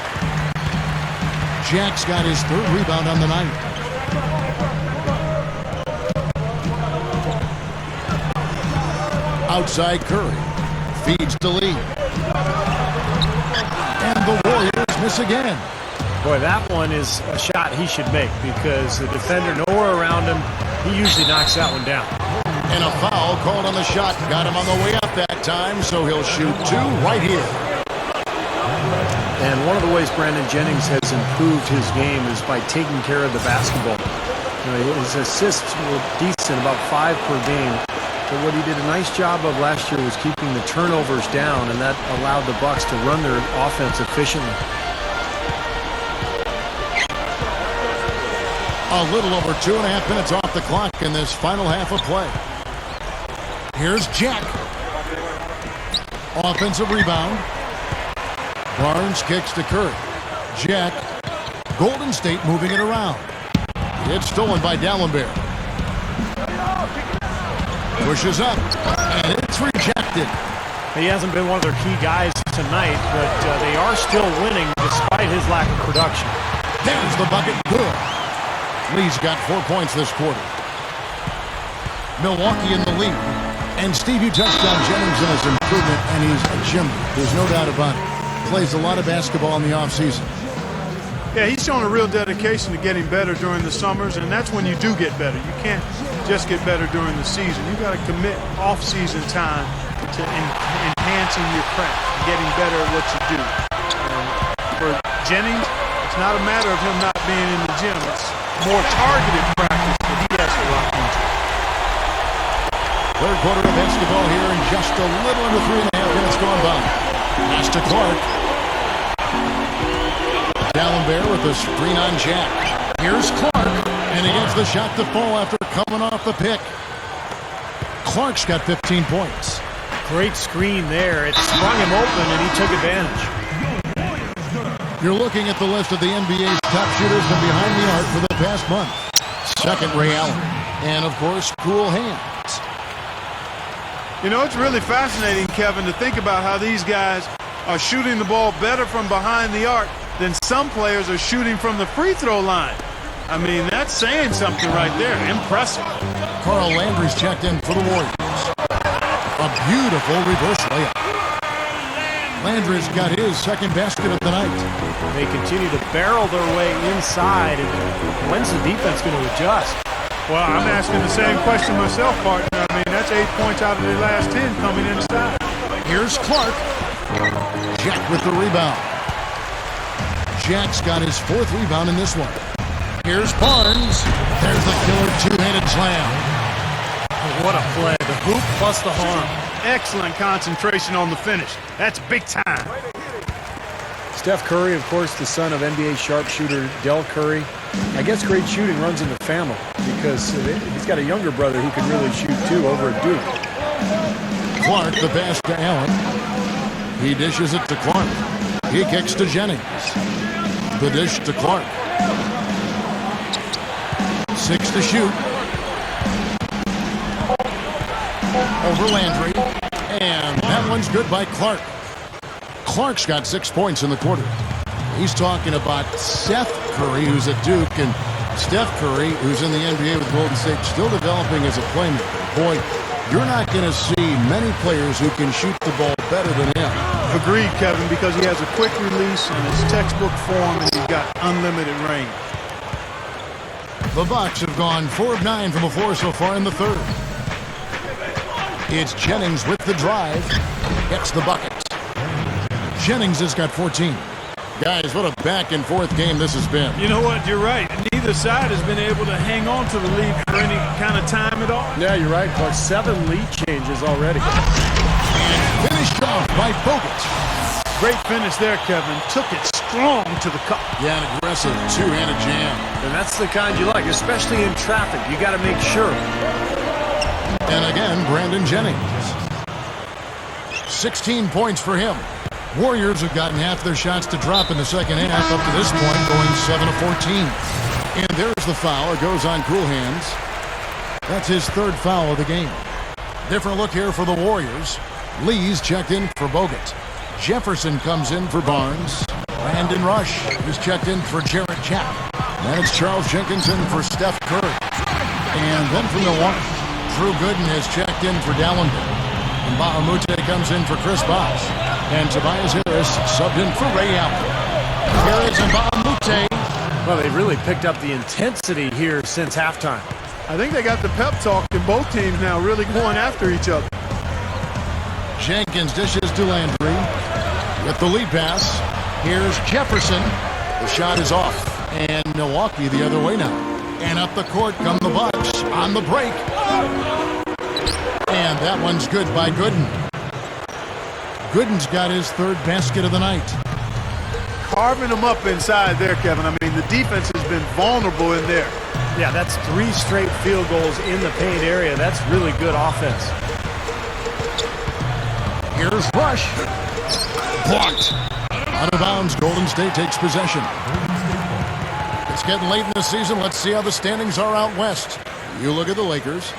Jack's got his 3rd rebound on the night. Outside Curry. Feeds to Lee. And the Warriors miss again. Boy, that one is a shot he should make because the defender nowhere around him, he usually knocks that one down. And a foul called on the shot. Got him on the way up that time, so he'll shoot 2 right here. And one of the ways Brandon Jennings has improved his game is by taking care of the basketball. His assists were decent, about 5 per game. But what he did a nice job of last year was keeping the turnovers down, and that allowed the Bucks to run their offense efficiently. A little over 2.5 minutes off the clock in this final half of play. Here's Jack. Offensive rebound. Barnes kicks to Curry. Jack. Golden State moving it around. It's stolen by D'Alembert. Pushes up, and it's rejected. He hasn't been one of their key guys tonight, but they are still winning despite his lack of production. There's the bucket. Good. Lee's got 4 points this quarter. Milwaukee in the lead. And Steve, you touched on Jennings and his improvement, and he's a gym. There's no doubt about it. Plays a lot of basketball in the offseason. Yeah, he's shown a real dedication to getting better during the summers, and that's when you do get better. You can't just get better during the season. You got to commit off-season time to enhancing your craft, getting better at what you do. For Jennings, it's not a matter of him not being in the gym. It's more targeted practice that he has to lock into. Third quarter of basketball here, and just a little under 3.5 minutes gone by. Pass to Clark. D'Alembert with a screen on Jack. Here's Clark, and he gets the shot to fall after coming off the pick. Clark's got 15 points. Great screen there. It sprung him open, and he took advantage. You're looking at the list of the NBA's top shooters from behind the arc for the past month. Second, Ray Allen. And, of course, cool hands. You know, it's really fascinating, Kevin, to think about how these guys are shooting the ball better from behind the arc than some players are shooting from the free throw line. I mean, that's saying something right there. Impressive. Carl Landry's checked in for the Warriors. A beautiful reverse layup. Landry's got his second basket of the night. They continue to barrel their way inside. And when's the defense going to adjust? Well, I'm asking the same question myself, partner. I mean, that's 8 points out of their last 10 coming inside. Here's Clark. Jack with the rebound. Jack's got his 4th rebound in this one. Here's Barnes. There's the killer two-handed slam. What a play. The hoop plus the harm. Excellent concentration on the finish. That's big time. Steph Curry, of course, the son of NBA sharpshooter Del Curry. I guess great shooting runs in the family because he's got a younger brother who can really shoot too over at Duke. Clark, the pass to Allen. He dishes it to Clark. He kicks to Jennings. The dish to Clark. 6 to shoot. Over Landry. And that one's good by Clark. Clark's got 6 points in the quarter. He's talking about Seth Curry, who's at Duke, and Steph Curry, who's in the NBA with Golden State, still developing as a playmaker. Boy, you're not going to see many players who can shoot the ball better than him. Agreed, Kevin, because he has a quick release and it's textbook form, and he's got unlimited range. The Bucks have gone 4 of 9 from the floor so far in the third. It's Jennings with the drive. Gets the bucket. Jennings has got 14. Guys, what a back-and-forth game this has been. You know what? You're right. Neither side has been able to hang on to the lead for any kind of time at all. Yeah, you're right, Clark. 7 lead changes already. And finished off by Bogut. Great finish there, Kevin. Took it strong to the cup. Yeah, an aggressive two-handed jam. And that's the kind you like, especially in traffic. You got to make sure. And again, Brandon Jennings. 16 points for him. Warriors have gotten half their shots to drop in the second half up to this point, going 7 of 14. And there's the foul. It goes on cool hands. That's his third foul of the game. Different look here for the Warriors. Lee's checked in for Bogut. Jefferson comes in for Barnes. Brandon Rush is checked in for Jarrett Jack. And it's Charles Jenkins in for Steph Curry. And then for Milwaukee, Drew Gooden has checked in for Dallenberg. And Bahamute comes in for Chris Bosh. And Tobias Harris subbed in for Ray Allen. Harris and Bahamute. Well, they really picked up the intensity here since halftime. I think they got the pep talk in both teams now, really going after each other. Jenkins dishes to Landry with the lead pass. Here's Jefferson. The shot is off. And Milwaukee the other way now. And up the court come the Bucks on the break. And that one's good by Gooden. Gooden's got his third basket of the night. Carving them up inside there, Kevin. I mean, the defense has been vulnerable in there. Yeah, that's 3 straight field goals in the paint area. That's really good offense. Here's Rush. Blocked. Out of bounds. Golden State takes possession. It's getting late in the season. Let's see how the standings are out west. You look at the Lakers.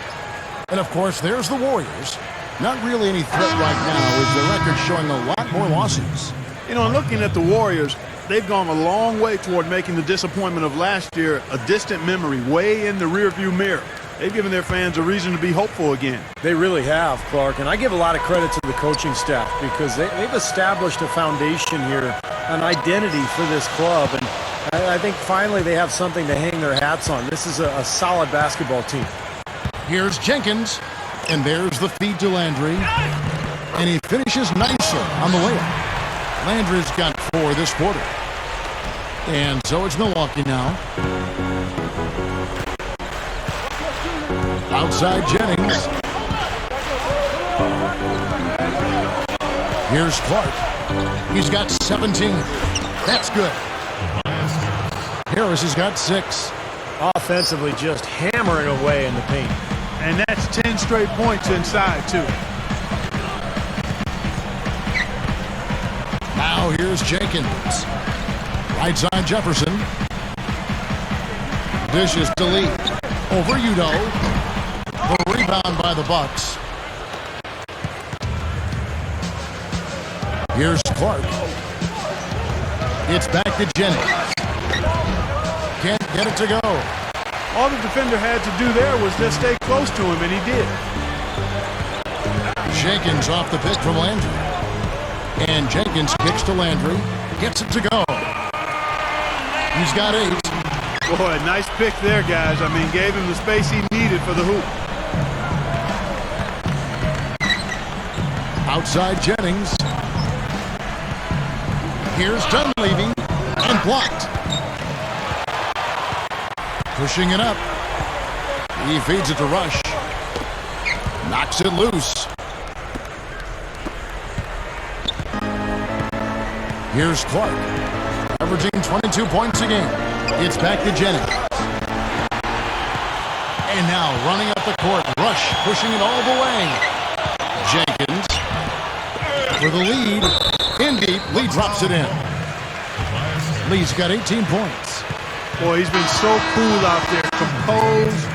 And, of course, there's the Warriors. Not really any threat right now, with the record showing a lot more losses. You know, looking at the Warriors, they've gone a long way toward making the disappointment of last year a distant memory, way in the rearview mirror. They've given their fans a reason to be hopeful again. They really have, Clark, and I give a lot of credit to the coaching staff because they've established a foundation here, an identity for this club, and I think finally they have something to hang their hats on. This is a solid basketball team. Here's Jenkins, and there's the feed to Landry, and he finishes nicely on the layup. Landry's got 4 this quarter, and so it's Milwaukee now. Outside Jennings. Here's Clark. He's got 17. That's good. Harris has got 6. Offensively, just hammering away in the paint. And that's 10 straight points inside, too. Now here's Jenkins. Right side Jefferson. Dishes to Lee. Over Udo. The rebound by the Bucks. Here's Clark. It's back to Jennings. Can't get it to go. All the defender had to do there was just stay close to him, and he did. Jenkins off the pick from Landry. And Jenkins kicks to Landry. Gets it to go. He's got 8. Boy, nice pick there, guys. I mean, gave him the space he needed for the hoop. Outside Jennings. Here's Dunleavy. And blocked. Pushing it up. He feeds it to Rush. Knocks it loose. Here's Clark. Averaging 22 points a game. It's back to Jennings. And now running up the court. Rush pushing it all the way. Jenkins for the lead. In deep. Lee drops it in. Lee's got 18 points. Boy, he's been so cool out there. Composed,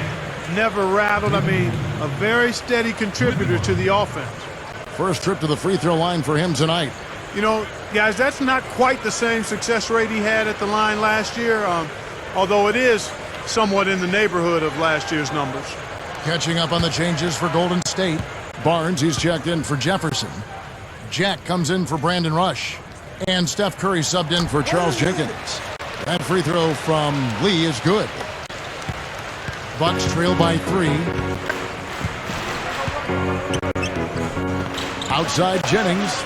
never rattled. I mean, a very steady contributor to the offense. First trip to the free throw line for him tonight. You know, guys, that's not quite the same success rate he had at the line last year, although it is somewhat in the neighborhood of last year's numbers. Catching up on the changes for Golden State. Barnes, he's checked in for Jefferson. Jack comes in for Brandon Rush. And Steph Curry subbed in for Charles Jenkins. That free throw from Lee is good. Bucks trail by 3. Outside Jennings.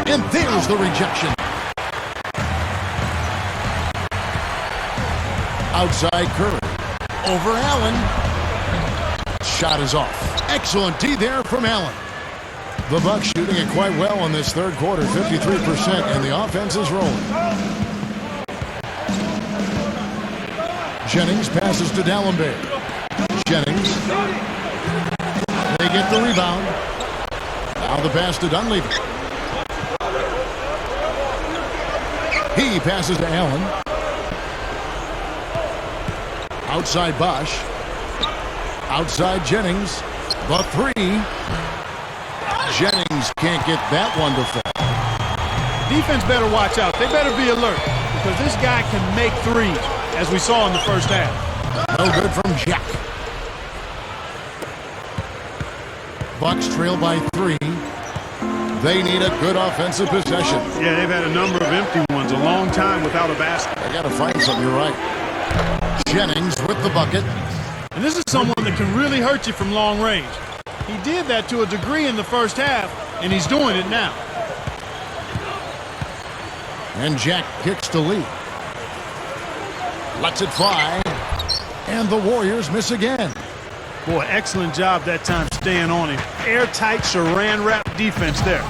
And there's the rejection. Outside Curry. Over Allen. Shot is off. Excellent D there from Allen. The Bucks shooting it quite well in this third quarter, 53%, and the offense is rolling. Jennings passes to D'Alembert. Jennings. They get the rebound. Now the pass to Dunleavy. He passes to Allen. Outside Bosh. Outside Jennings. The 3. Jennings can't get that one to fall. Defense better watch out. They better be alert because this guy can make threes, as we saw in the first half. No good from Jack. Bucks trail by 3. They need a good offensive possession. Yeah, they've had a number of empty ones, a long time without a basket. They got to find something, you're right. Jennings with the bucket. And this is someone that can really hurt you from long range. He did that to a degree in the first half, and he's doing it now. And Jack kicks to Lee. Lets it fly. And the Warriors miss again. Boy, excellent job that time staying on him. Airtight saran wrap defense there.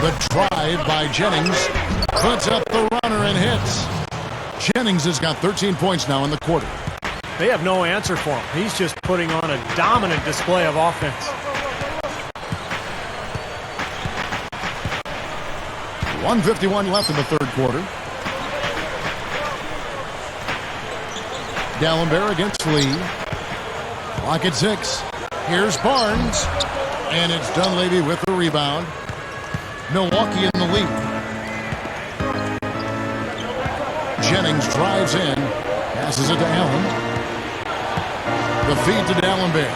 The drive by Jennings. Puts up the runner and hits. Jennings has got 13 points now in the quarter. They have no answer for him. He's just putting on a dominant display of offense. 1:51 left in the third quarter. D'Alembert against Lee. Clock at 6. Here's Barnes. And it's Dunleavy with the rebound. Milwaukee in the lead. Jennings drives in. Passes it to Allen. The feed to D'Alembert.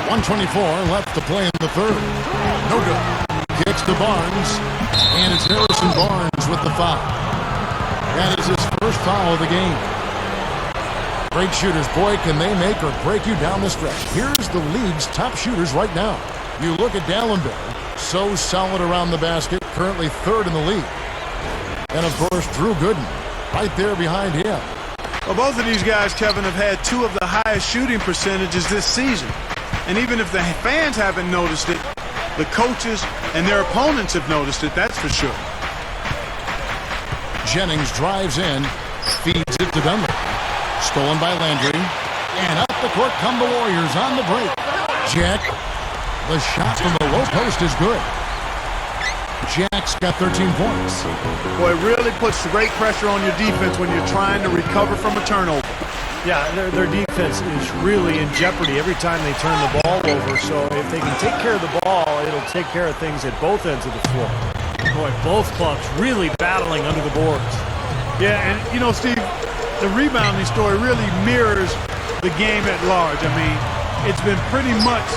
1:24 left to play in the third. No good. Kicks to Barnes. And it's Harrison Barnes with the foul. That is his first foul of the game. Great shooters. Boy, can they make or break you down the stretch. Here's the league's top shooters right now. You look at D'Alembert. So solid around the basket. Currently third in the league. And, of course, Drew Gooden right there behind him. Well, both of these guys, Kevin, have had 2 of the highest shooting percentages this season. And even if the fans haven't noticed it, the coaches and their opponents have noticed it, that's for sure. Jennings drives in, feeds it to Dunleavy. Stolen by Landry. And up the court come the Warriors on the break. Jack, the shot from the low post is good. Jack's got 13 points. Boy, it really puts great pressure on your defense when you're trying to recover from a turnover. Yeah, their defense is really in jeopardy every time they turn the ball over. So if they can take care of the ball, it'll take care of things at both ends of the floor. Boy, both clubs really battling under the boards. Yeah, and, you know, Steve, the rebounding story really mirrors the game at large. I mean, it's been pretty much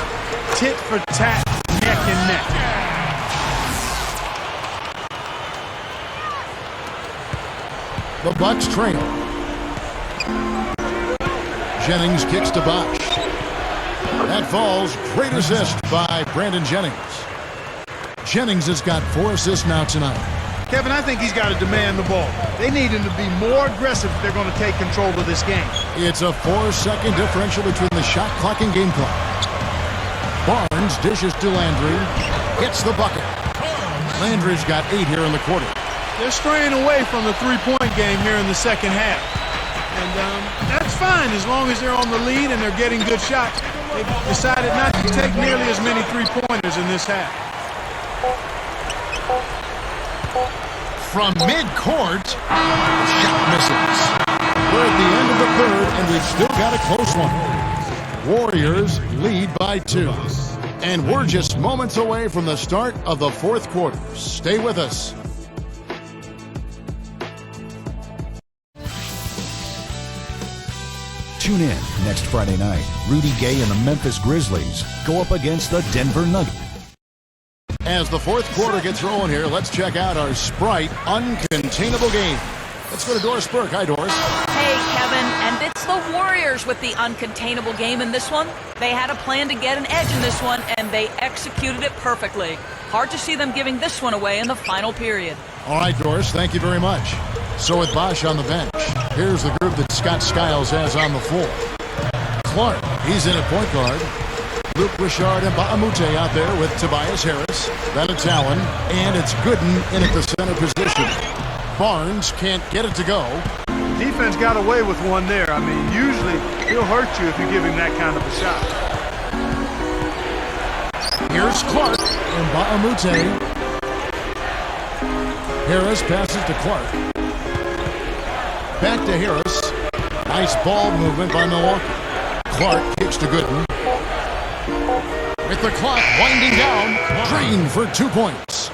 tit for tat, neck and neck. The Bucks trail. Jennings kicks to Bosh. That falls. Great assist by Brandon Jennings. Jennings has got 4 assists now tonight. Kevin, I think he's got to demand the ball. They need him to be more aggressive if they're going to take control of this game. It's a 4-second differential between the shot clock and game clock. Barnes dishes to Landry. Gets the bucket. Landry's got 8 here in the quarter. They're straying away from the three-point game here in the second half. And that's fine as long as they're on the lead and they're getting good shots. They've decided not to take nearly as many three-pointers in this half. From mid-court, shot misses. We're at the end of the third, and we've still got a close one. Warriors lead by 2. And we're just moments away from the start of the fourth quarter. Stay with us. Tune in next Friday night. Rudy Gay and the Memphis Grizzlies go up against the Denver Nuggets. As the fourth quarter gets rolling here, let's check out our Sprite uncontainable game. Let's go to Doris Burke. Hi, Doris. Hey, Kevin, and it's the Warriors with the uncontainable game in this one. They had a plan to get an edge in this one, and they executed it perfectly. Hard to see them giving this one away in the final period. All right, Doris, thank you very much. So with Bosh on the bench, here's the group that Scott Skiles has on the floor. Clark, he's in at point guard. Luke Richard and Baamute out there with Tobias Harris. Then it's Allen, and it's Gooden in at the center position. Barnes can't get it to go. Defense got away with one there. I mean, usually he'll hurt you if you give him that kind of a shot. Here's Clark and Baamute. Harris passes to Clark. Back to Harris. Nice ball movement by Milwaukee. Clark kicks to Gooden. With the clock winding down, Green for 2 points.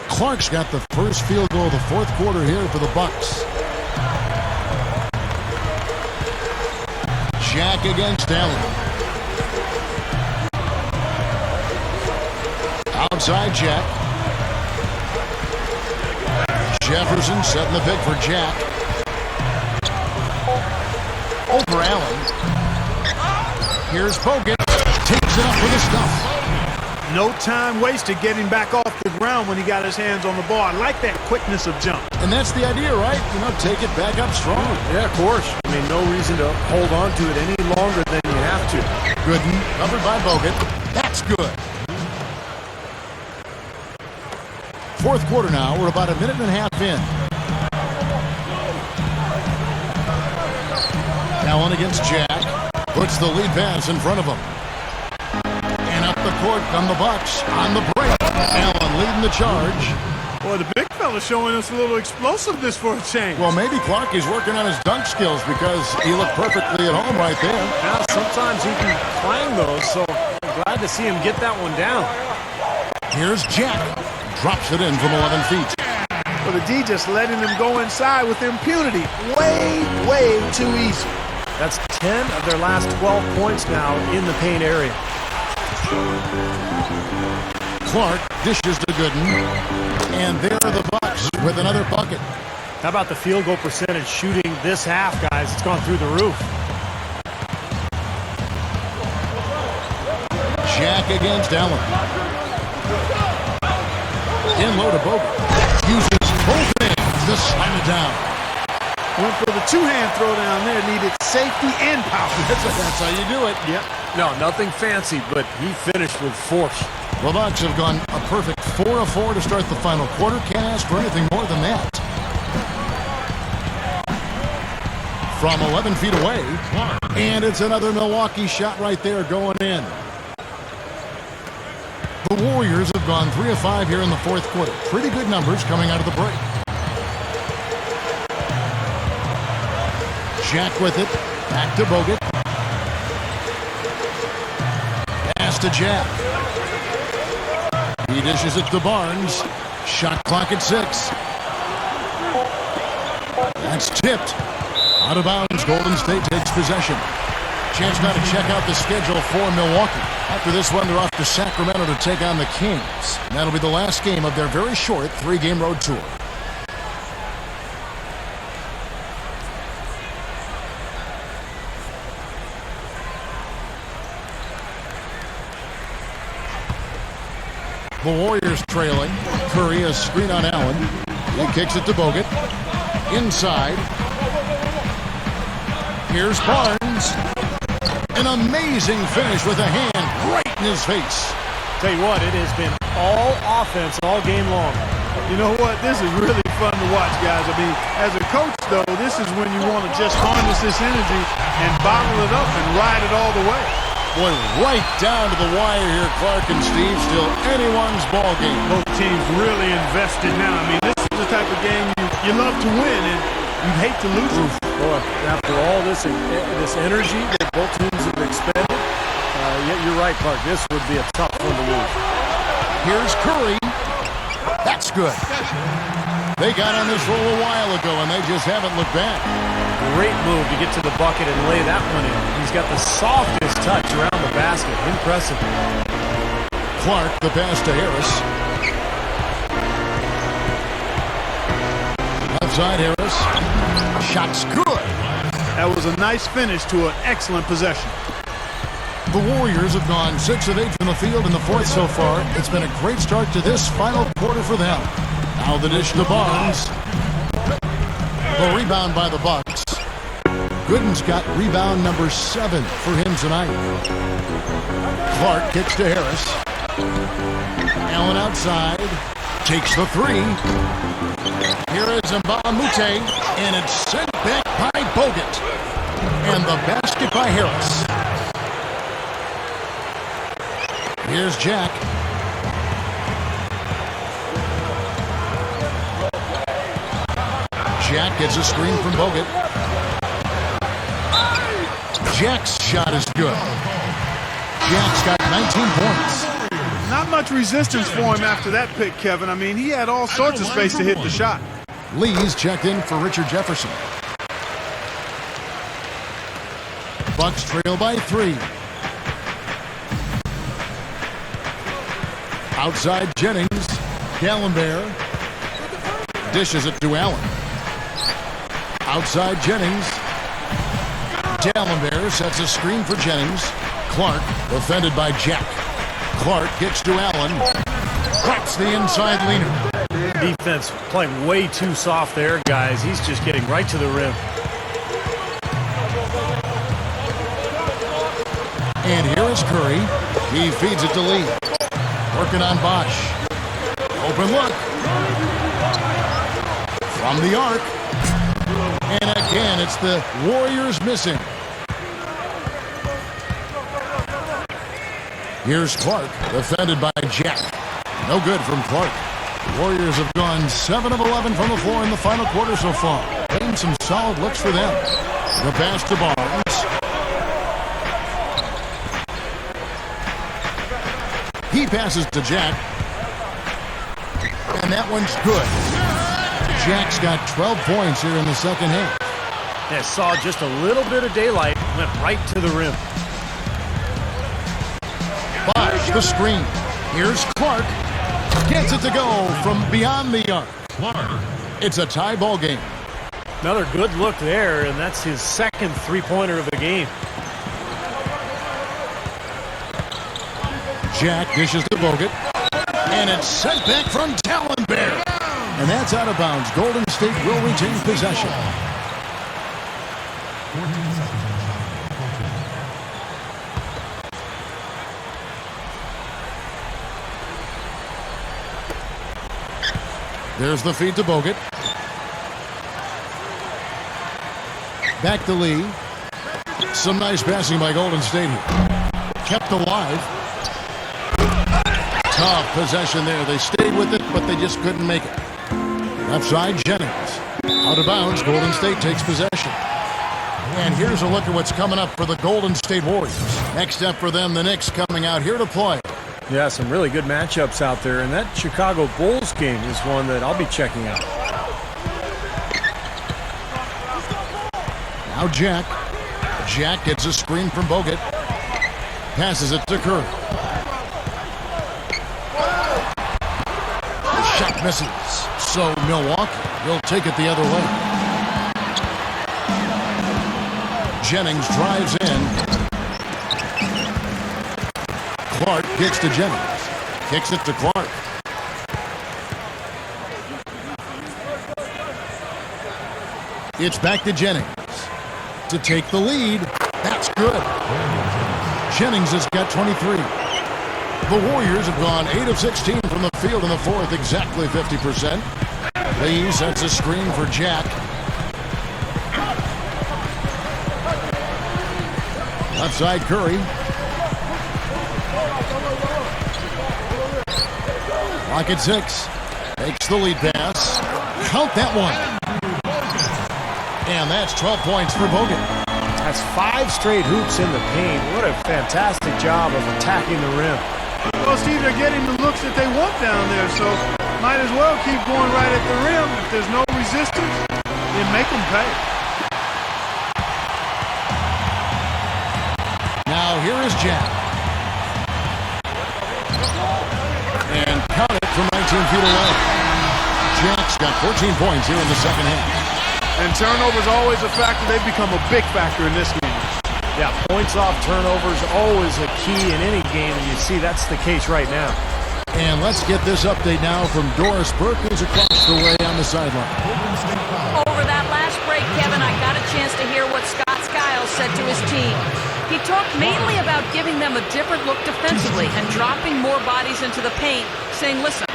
Clark's got the first field goal of the fourth quarter here for the Bucks. Jack against Allen. Outside Jack. Jefferson setting the pick for Jack. Over Allen. Here's Bogut. Takes it up with his stuff. No time wasted getting back off the ground when he got his hands on the ball. I like that quickness of jump. And that's the idea, right? You know, take it back up strong. Yeah, of course. I mean, no reason to hold on to it any longer than you have to. Gooden, covered by Bogut. That's good. Fourth quarter now. We're about a minute and a half in. Allen against Jack. Puts the lead pass in front of him. And up the court come the Bucks on the break. Allen leading the charge. Boy, the big fella's showing us a little explosiveness for a change. Well, maybe Clark is working on his dunk skills because he looked perfectly at home right there. Now, sometimes he can clang those, so I'm glad to see him get that one down. Here's Jack. Drops it in from 11 feet. Well, the D just letting him go inside with impunity. Way too easy. That's 10 of their last 12 points now in the paint area. Clark dishes to Gooden. And there are the Bucks with another bucket. How about the field goal percentage shooting this half, guys? It's gone through the roof. Jack against Allen. In low to Bogut. Uses both hands to slam it down. Went for the two-hand throwdown there. Needed safety and power. That's how you do it. Yep. No, nothing fancy, but he finished with force. The Bucks have gone a perfect 4 of 4 to start the final quarter. Can't ask for anything more than that. From 11 feet away. And it's another Milwaukee shot right there going in. The Warriors have gone 3 of 5 here in the fourth quarter. Pretty good numbers coming out of the break. Jack with it. Back to Bogut. Pass to Jack. He dishes it to Barnes. Shot clock at 6. That's tipped. Out of bounds. Golden State takes possession. Chance now to check out the schedule for Milwaukee. After this one, they're off to Sacramento to take on the Kings. And that'll be the last game of their very short 3-game road tour. The Warriors trailing. Curry a screen on Allen. He kicks it to Bogut. Inside. Here's Barnes. An amazing finish with a hand right in his face. Tell you what, it has been all offense all game long. You know what? This is really fun to watch, guys. I mean, as a coach, though, this is when you want to just harness this energy and bottle it up and ride it all the way. Boy, right down to the wire here, Clark and Steve. Still anyone's ball game. Both teams really invested now. I mean, this is the type of game you love to win, and you'd hate to lose it. Boy, after all this energy that both teams have expended, you're right, Clark. This would be a tough one to lose. Here's Curry. That's good. They got on this roll a while ago, and they just haven't looked back. Great move to get to the bucket and lay that one in. He's got the softest touch around the basket. Impressive. Clark, the pass to Harris. Left side, Harris. Shot's good. That was a nice finish to an excellent possession. The Warriors have gone 6 of 8 from the field in the fourth so far. It's been a great start to this final quarter for them. Now the dish to Barnes. The rebound by the Bucks. Gooden's got rebound number 7 for him tonight. Clark kicks to Harris. Allen outside. Takes the 3. Here is Nba2K13, and it's sent back by Bogut. And the basket by Harris. Here's Jack. Jack gets a screen from Bogut. Jack's shot is good. Jack's got 19 points. Not much resistance for him after that pick, Kevin. I mean, he had all sorts of space to hit the shot. Lee's checked in for Richard Jefferson. Bucks trail by 3. Outside Jennings. D'Alembert. Dishes it to Allen. Outside Jennings. D'Alembert sets a screen for Jennings. Clark defended by Jack. Clark kicks to Allen. Cracks the inside leaner. Defense playing way too soft there, guys. He's just getting right to the rim. And here is Curry. He feeds it to Lee. Working on BOSH. Open look. From the arc. And again, it's the Warriors missing. Here's Clark, defended by Jack. No good from Clark. The Warriors have gone 7 of 11 from the floor in the final quarter so far. Getting some solid looks for them. The pass to Barnes. He passes to Jack. And that one's good. Jack's got 12 points here in the second half. Yeah, saw just a little bit of daylight, went right to the rim. BOSH the screen. Here's Clark. Gets it to go from beyond the arc. It's a tie ball game. Another good look there, and that's his second three-pointer of the game. Jack dishes to Bogut. And it's sent back from D'Alembert. And that's out of bounds. Golden State will retain possession. There's the feed to Bogut. Back to Lee. Some nice passing by Golden State here. Kept alive. Tough possession there. They stayed with it, but they just couldn't make it. Left side, Jennings. Out of bounds, Golden State takes possession. And here's a look at what's coming up for the Golden State Warriors. Next up for them, the Knicks coming out here to play. Yeah, some really good matchups out there, and that Chicago Bulls game is one that I'll be checking out. Now Jack. Jack gets a screen from Bogut. Passes it to Curry. The shot misses. So Milwaukee will take it the other way. Jennings drives in. Clark gets to Jennings. Kicks it to Clark. It's back to Jennings to take the lead. That's good. Jennings has got 23. The Warriors have gone 8 of 16 from the field in the fourth, exactly 50%. Lee sets a screen for Jack. Left side, Curry. Clock at 6. Takes the lead pass. Count that one. And that's 12 points for Bogut. That's 5 straight hoops in the paint. What a fantastic job of attacking the rim. Well, Steve, they're getting the looks that they want down there, so might as well keep going right at the rim. If there's no resistance, then make them pay. here is Jack. And count it from 19 feet away. Jack's got 14 points here in the second half. And turnovers always a factor. They've become a big factor in this game. Yeah, points off turnovers always a key in any game, and you see that's the case right now. And let's get this update now from Doris Burke, who's across the way on the sideline. Over that last break, Kevin, I got a chance to hear what Scott Skiles said to his team. He talked mainly about giving them a different look defensively and dropping more bodies into the paint, saying, listen,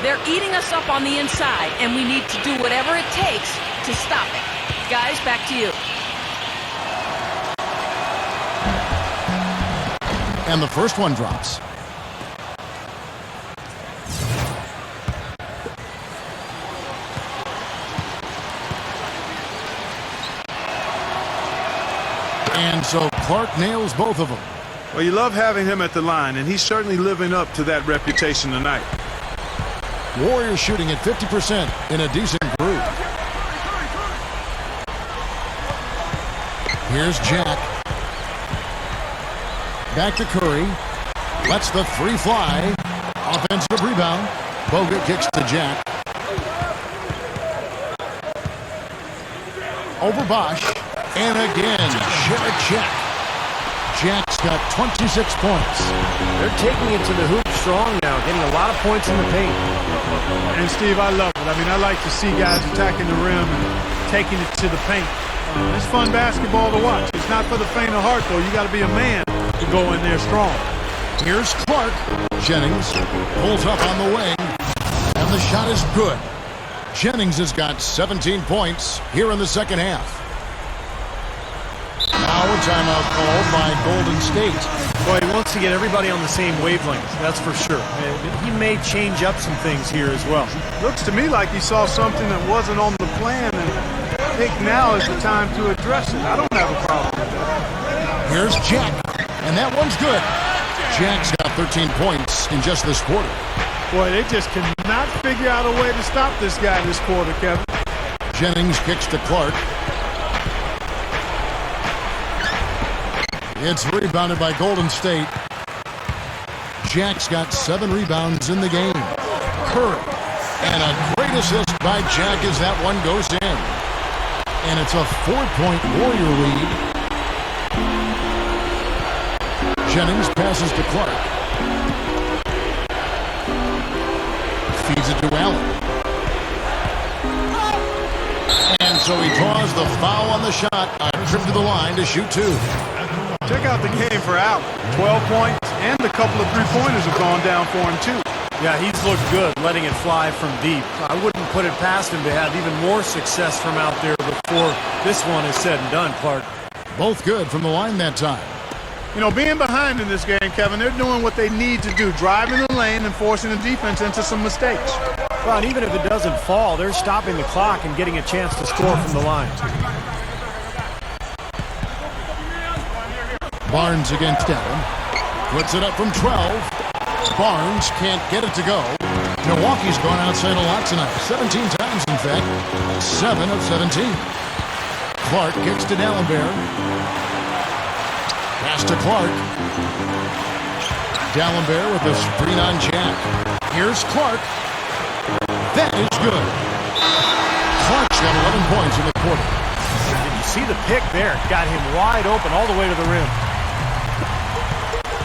they're eating us up on the inside, and we need to do whatever it takes to stop it. Guys, back to you. And the first one drops. And so Clark nails both of them. Well, you love having him at the line, and he's certainly living up to that reputation tonight. Warriors shooting at 50% in a decent groove. Here's Jack. Back to Curry. Lets the three fly. Offensive rebound. Bogut kicks to Jack. Over Bosh. And again, share a check. Jack's got 26 points. They're taking it to the hoop strong now, getting a lot of points in the paint. And, Steve, I love it. I mean, I like to see guys attacking the rim and taking it to the paint. It's fun basketball to watch. It's not for the faint of heart, though. You got to be a man to go in there strong. Here's Clark. Jennings pulls up on the wing, and the shot is good. Jennings has got 17 points here in the second half. Now a timeout called by Golden State. Boy, he wants to get everybody on the same wavelength, that's for sure. He may change up some things here as well. Looks to me like he saw something that wasn't on the plan, and I think now is the time to address it. I don't have a problem with that. Here's Jack, and that one's good. Jack's got 13 points in just this quarter. Boy, they just cannot figure out a way to stop this guy this quarter, Kevin. Jennings kicks to Clark. It's rebounded by Golden State. Jack's got 7 rebounds in the game. Curry. And a great assist by Jack as that one goes in. And it's a 4-point Warrior lead. Jennings passes to Clark. Feeds it to Allen. And so he draws the foul on the shot. A trip to the line to shoot 2. Check out the game for Allen. 12 points and a couple of three-pointers have gone down for him, too. Yeah, he's looked good letting it fly from deep. I wouldn't put it past him to have even more success from out there before this one is said and done, Clark. Both good from the line that time. You know, being behind in this game, Kevin, they're doing what they need to do, driving the lane and forcing the defense into some mistakes. Well, and even if it doesn't fall, they're stopping the clock and getting a chance to score from the line. Barnes against Allen. Puts it up from 12. Barnes can't get it to go. Milwaukee's gone outside a lot tonight. 17 times, in fact. 7 of 17. Clark kicks to D'Alembert. Pass to Clark. D'Alembert with a screen on Jack. Here's Clark. That is good. Clark's got 11 points in the quarter. Did you see the pick there? Got him wide open all the way to the rim.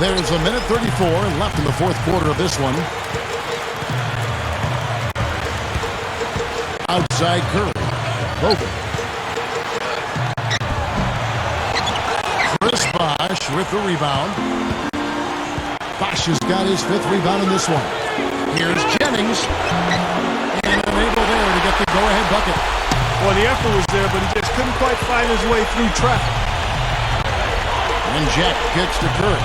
There's a minute 34 left in the fourth quarter of this one. Outside Curry. Bogut. Chris Bosh with the rebound. Bosh has got his 5th rebound in this one. Here's Jennings. And unable there to get the go-ahead bucket. Well, the effort was there, but he just couldn't quite find his way through traffic. And Jack kicks to Curry.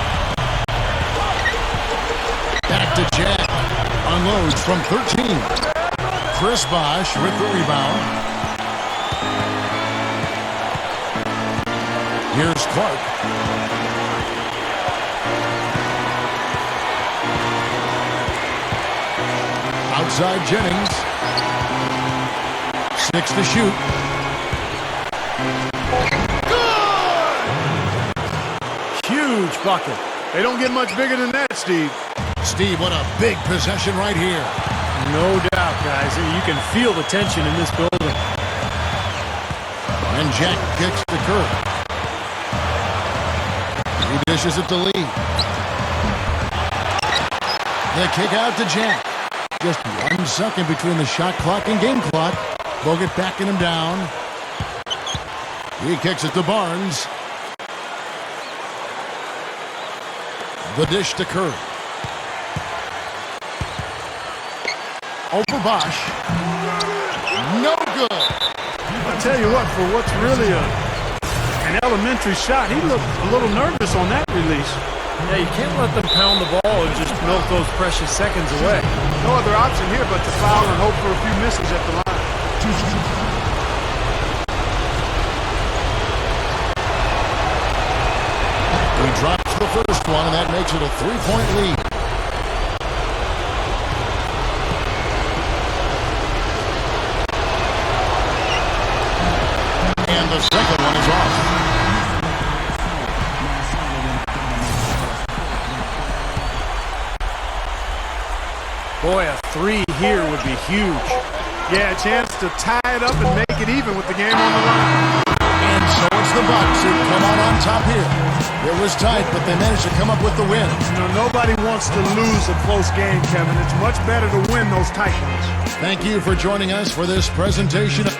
Back to Jack. Unloads from 13. Chris Bosh with the rebound. Here's Clark. Outside Jennings. 6 to shoot. Huge huge bucket. They don't get much bigger than that, Steve. Steve, what a big possession right here. No doubt, guys. You can feel the tension in this building. And Jack kicks the curve. He dishes it to Lee. The kick out to Jack. Just 1 second between the shot clock and game clock. Bogut backing him down. He kicks it to Barnes. The dish to Curry. Over Bosh. No good. I tell you what, for what's really an elementary shot, he looked a little nervous on that release. Yeah, you can't let them pound the ball and just milk those precious seconds away. No other option here but to foul and hope for a few misses at the line. He drops the first one, and that makes it a 3-point lead. And the second one is off. Boy, a 3 here would be huge. Yeah, a chance to tie it up and make it even with the game on the line. And so it's the Bucks who come out on top here. It was tight, but they managed to come up with the win. You know, nobody wants to lose a close game, Kevin. It's much better to win those tight ones. Thank you for joining us for this presentation of